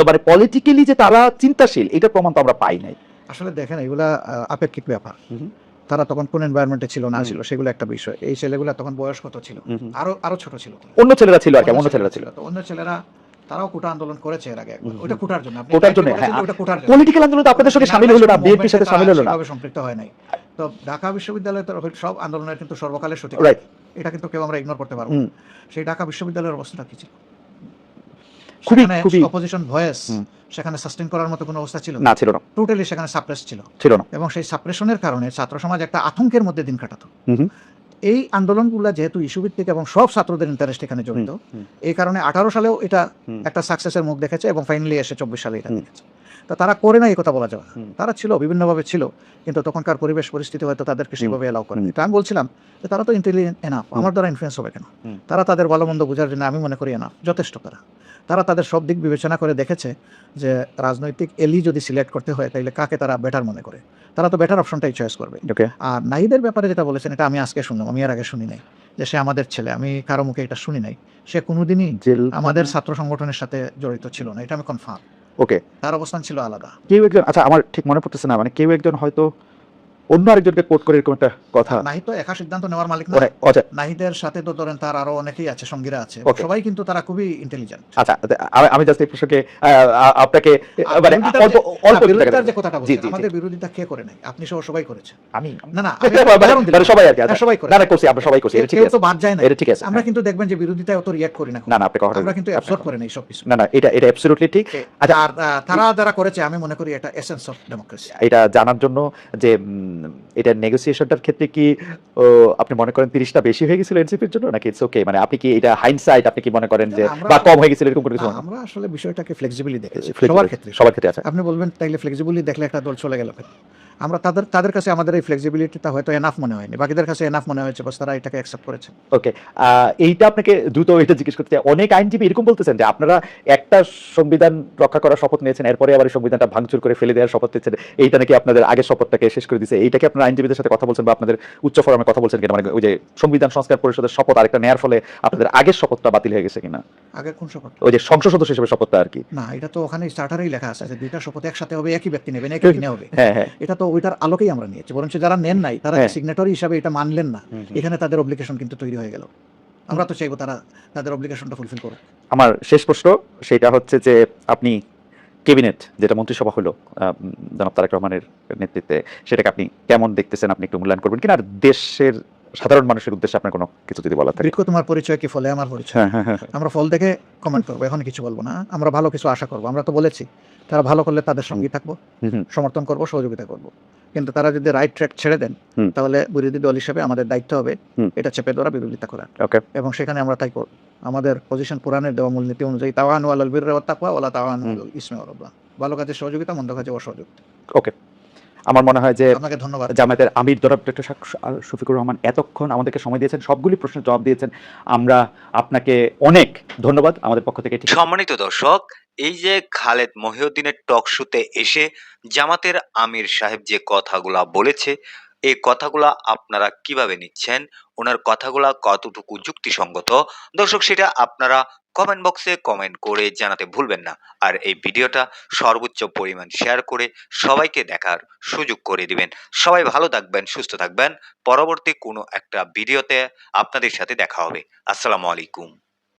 মানে পলিটিক্যালি যে তারা চিন্তাশীল, এটার প্রমাণ তো আমরা পাই নাই। আসলে দেখেন এগুলা আপেক্ষিক ব্যাপার। তারা তখন কোন এনভায়রনমেন্টে ছিল না ছিল সেগুলো একটা বিষয়। এই ছেলেগুলা তখন বয়স কত ছিল, আরো ছোট ছিল। অন্য ছেলেরা ছিল আর কি, অন্য ছেলেরা ছিল। তো অন্য ছেলেরা তারাও কোটা আন্দোলন করেছে এর আগে একবার। ওটা কোটার জন্য, আপনি কোটার জন্য, বলেছেন যে ওটা কোটার জন্য। পলিটিক্যাল আন্দোলন তো আপনাদের সাথে শামিল হলো না, বিএনপির সাথে শামিল হলো না, সেভাবে সম্পৃক্ত হয় নাই। তো ঢাকা বিশ্ববিদ্যালয়ের তরফে সব আন্দোলনের কিন্তু সর্বকালের সঠিক, রাইট, এটা কিন্তু কেউ আমরা ইগনোর করতে পারবো না। সেই ঢাকা বিশ্ববিদ্যালয়ের অবস্থাটা কি ছিল? খুবই অপোজিশন ভয়েস সেখানে সাস্টেইন করার মতো কোনো অবস্থা ছিল না, ছিল না, টোটালি সেখানে সাপ্রেস ছিল না। এবং সেই সাপ্রেশনের কারণে ছাত্র সমাজ একটা আতঙ্কের মধ্যে দিন কাটাতো। এই আন্দোলনগুলো যেহেতু ইস্যুভিত্তিক এবং সব ছাত্রদের ইন্টারেস্ট এখানে জড়িত, এই কারণে 18 সালেও এটা একটা সাকসেসের মুখ দেখেছে এবং ফাইনালি এসে 24 সালে এটা দেখেছে। তো তারা করে না এই কথা বলা যাবে, তারা ছিল বিভিন্নভাবে ছিল, কিন্তু তখনকার পরিবেশ পরিস্থিতি হয়তো তাদেরকে সেভাবে এলাও করেনি। তো আমি বলছিলাম যে তারা তো ইন্টেলিজেন্ট এনাফ, আমার দ্বারা ইনফ্লুয়েন্স হবে কেন? তারা তাদের ভালো মন্দ বোঝার জন্য আমি মনে করি এনাফ, যথেষ্ট। তারা তাদের সব দিক বিবেচনা করে দেখেছে যে রাজনৈতিক এলি যদি সিলেক্ট করতে হয় তাহলে কাকে তারা বেটার মনে করে, তারা তো বেটার অপশনটাই চয়েস করবে। আর নাহিদের ব্যাপারে যেটা বলেছেন, এটা আমি আজকে শুনলাম, আমি এর আগে শুনি নাই যে সে আমাদের ছেলে। আমি কারো মুখে এটা শুনি নাই। সে কোনোদিনই আমাদের ছাত্র সংগঠনের সাথে জড়িত ছিল না, এটা আমি কনফার্ম। ওকে, তার অবস্থান ছিল আলাদা। কেউ একজন, আচ্ছা আমার ঠিক মনে পড়তেছে না, মানে কেউ একজন হয়তো অন্য আরেকজনকে কোট করে এরকম একটা কথা নাহিদ তো একা সিদ্ধান্ত নেওয়ার মালিক না। মানে আচ্ছা নাহিদের সাথে তো ধরেন তার আরো অনেকেই আছে, সঙ্গীরা আছে, Okay. সবাই কিন্তু তারা খুবই ইন্টেলিজেন্ট। আচ্ছা আমি জাস্ট এই প্রসঙ্গে আপনাকে মানে অল্প অল্প একটু বিরোধিতার টাকা যে কথাটা জি বলছেন, জি আমাদের বিরোধিতা কে করে নাই? আপনি সহ সবাই করেছেন। আমি না না, আমি মানে উদাহরণ দিলাম। সবাই আর কি হ্যাঁ, সবাই করে। না না করছি আমরা সবাই করছি এটা ঠিক কেউ আছে তো বাদ যায় না। এটা ঠিক আছে আমরা কিন্তু দেখবেন যে বিরোধিতায় অত রিঅ্যাক্ট করি না। না না আপনি কথা আমরা কিন্তু অ্যাবসর্ব করে নেই সবকিছু। না না এটা এটা অ্যাবসলিউটলি ঠিক আচ্ছা আর তারা যারা করেছে আমি মনে করি এটা এসেন্স অফ ডেমোক্রেসি। এটা জানার জন্য যে এটা নেগোসিয়েশনটার ক্ষেত্রে কি আপনি মনে করেন 30টা বেশি হয়ে গেছিল এনসিপির জন্য নাকি ইটস ওকে মানে আপনি কি এটা হাইন্ডসাইট আপনি কি মনে করেন যে বা কম হয়ে গেছিল এরকম কোনো কিছু আমরা আসলে বিষয়টাকে ফ্লেক্সিবলি দেখেছি Flexibility, সবার ক্ষেত্রে আছে আপনি বলবেন তাইলে ফ্লেক্সিবলি দেখলে একটা দল চলে গেল কেন? আমরা তাদের কাছে আমাদের এই ফ্লেক্সিবিলিটিটা হয়তো এনাফ মনে হয়নি, বাকিদের কাছে এনাফ মনে হয়েছে, বাস তারা এটাকে অ্যাকসেপ্ট করেছে। ওকে এইটা আপনাকে দ্রুত এটা জিজ্ঞেস করতে চাই অনেক আইনজীবী এরকম বলতেছেন যে আপনারা একটা সংবিধান রক্ষা করার শপথ নিয়েছেন এরপরে আবার এই সংবিধানটা ভাঙচুর করে ফেলে দেওয়ার শপথ নিয়েছেন এইটা নাকি আপনাদের আগের শপথটাকে শেষ করে দিয়েছে এইটাকে আপনারা আইনজীবীদের সাথে কথা বলছেন বা আপনাদের উচ্চ ফোরামে কথা বলছেন কিনা মানে ওই যে সংবিধান সংস্কার পরিষদের শপথ আরেকটা নেয়ার ফলে আপনাদের আগের শপথটা বাতিল হয়ে গেছে কিনা আগে কোন শপথ? ওই যে সংসদ সদস্য হিসেবে শপথটা আর কি না, এটা তো ওখানে স্টার্টারেই লেখা আছে যে দুইটা শপথ একসাথে হবে, একই ব্যক্তি নেবেন, একই দিনে হবে। হ্যাঁ হ্যাঁ এটা তো ওইটার আলোকেই আমরা নিয়েছি, বরঞ্চ যারা নেন নাই তারা হ্যাঁ। সিগনেটরি হিসাবে এটা মানলেন না, হুম, হুম। এখানে তাদের অব্লিগেশন কিন্তু তৈরি হয়ে গেল। আমরা তো চাইবো তারা তাদের অব্লিগেশনটা ফুলফিল করুক। আমার শেষ প্রশ্ন সেটা হচ্ছে যে আপনি ক্যাবিনেট যেটা মন্ত্রিসভা হলো জনাব তারেক রহমানের নেতৃত্বে সেটাকে আপনি কেমন দেখতেছেন আপনি একটু মূল্যায়ন করবেন কিনা আর দেশের সাধারণ মানুষের উদ্দেশ্যে আপনার কোনো কিছু যদি বলা থাকে বৃক্ষ তোমার পরিচয় কি ফলে আমার পরিচয়? হ্যাঁ হ্যাঁ হ্যাঁ আমরা ফল দেখে কমেন্ট করবো, এখন কিছু বলবো না। আমরা ভালো কিছু আশা করবো, আমরা তো বলেছি তারা ভালো করলে তাদের সঙ্গেই থাকবো, হুম, হুম। সমর্থন করবো, সহযোগিতা করবো। কিন্তু তারা যদি রাইট ট্র্যাক ছেড়ে দেন হুম। তাহলে বিরোধী দল হিসেবে আমাদের দায়িত্ব হবে হুম। এটা চেপে ধরা, বিরোধিতা করা, ওকে এবং সেখানে আমরা তাই করব। আমাদের পজিশন পুরাণের দেওয়া মূলনীতি অনুযায়ী তাওয়ানু আলাল বিররি ওয়াত তাকওয়া ওয়ালা তাওয়ানু আলাল ইসমি ওয়াল উদওয়ান। ভালো কাজে সহযোগিতা, মন্দ কাজে অসহযোগিতা। ওকে আমার মনে হয় যে আপনাকে ধন্যবাদ। জামায়াতের আমির জনাব ডক্টর শফিকুর রহমান এতক্ষণ আমাদেরকে সময় দিয়েছেন সবগুলি প্রশ্নের জবাব দিয়েছেন আমরা আপনাকে অনেক ধন্যবাদ আমাদের পক্ষ থেকে সম্মানিত দর্শক, এই যে খালেদ মহিউদ্দিনের টক শোতে এসে জামাতের আমির সাহেব যে কথাগুলা বলেছে এই কথাগুলা আপনারা কিভাবে নিচ্ছেন, ওনার কথাগুলা কতটুকু যুক্তিসঙ্গত দর্শক সেটা আপনারা কমেন্ট বক্সে কমেন্ট করে জানাতে ভুলবেন না। আর এই ভিডিওটা সর্বোচ্চ পরিমাণ শেয়ার করে সবাইকে দেখার সুযোগ করে দিবেন। সবাই ভালো থাকবেন, সুস্থ থাকবেন। পরবর্তী কোনো একটা ভিডিওতে আপনাদের সাথে দেখা হবে। আসসালামু আলাইকুম।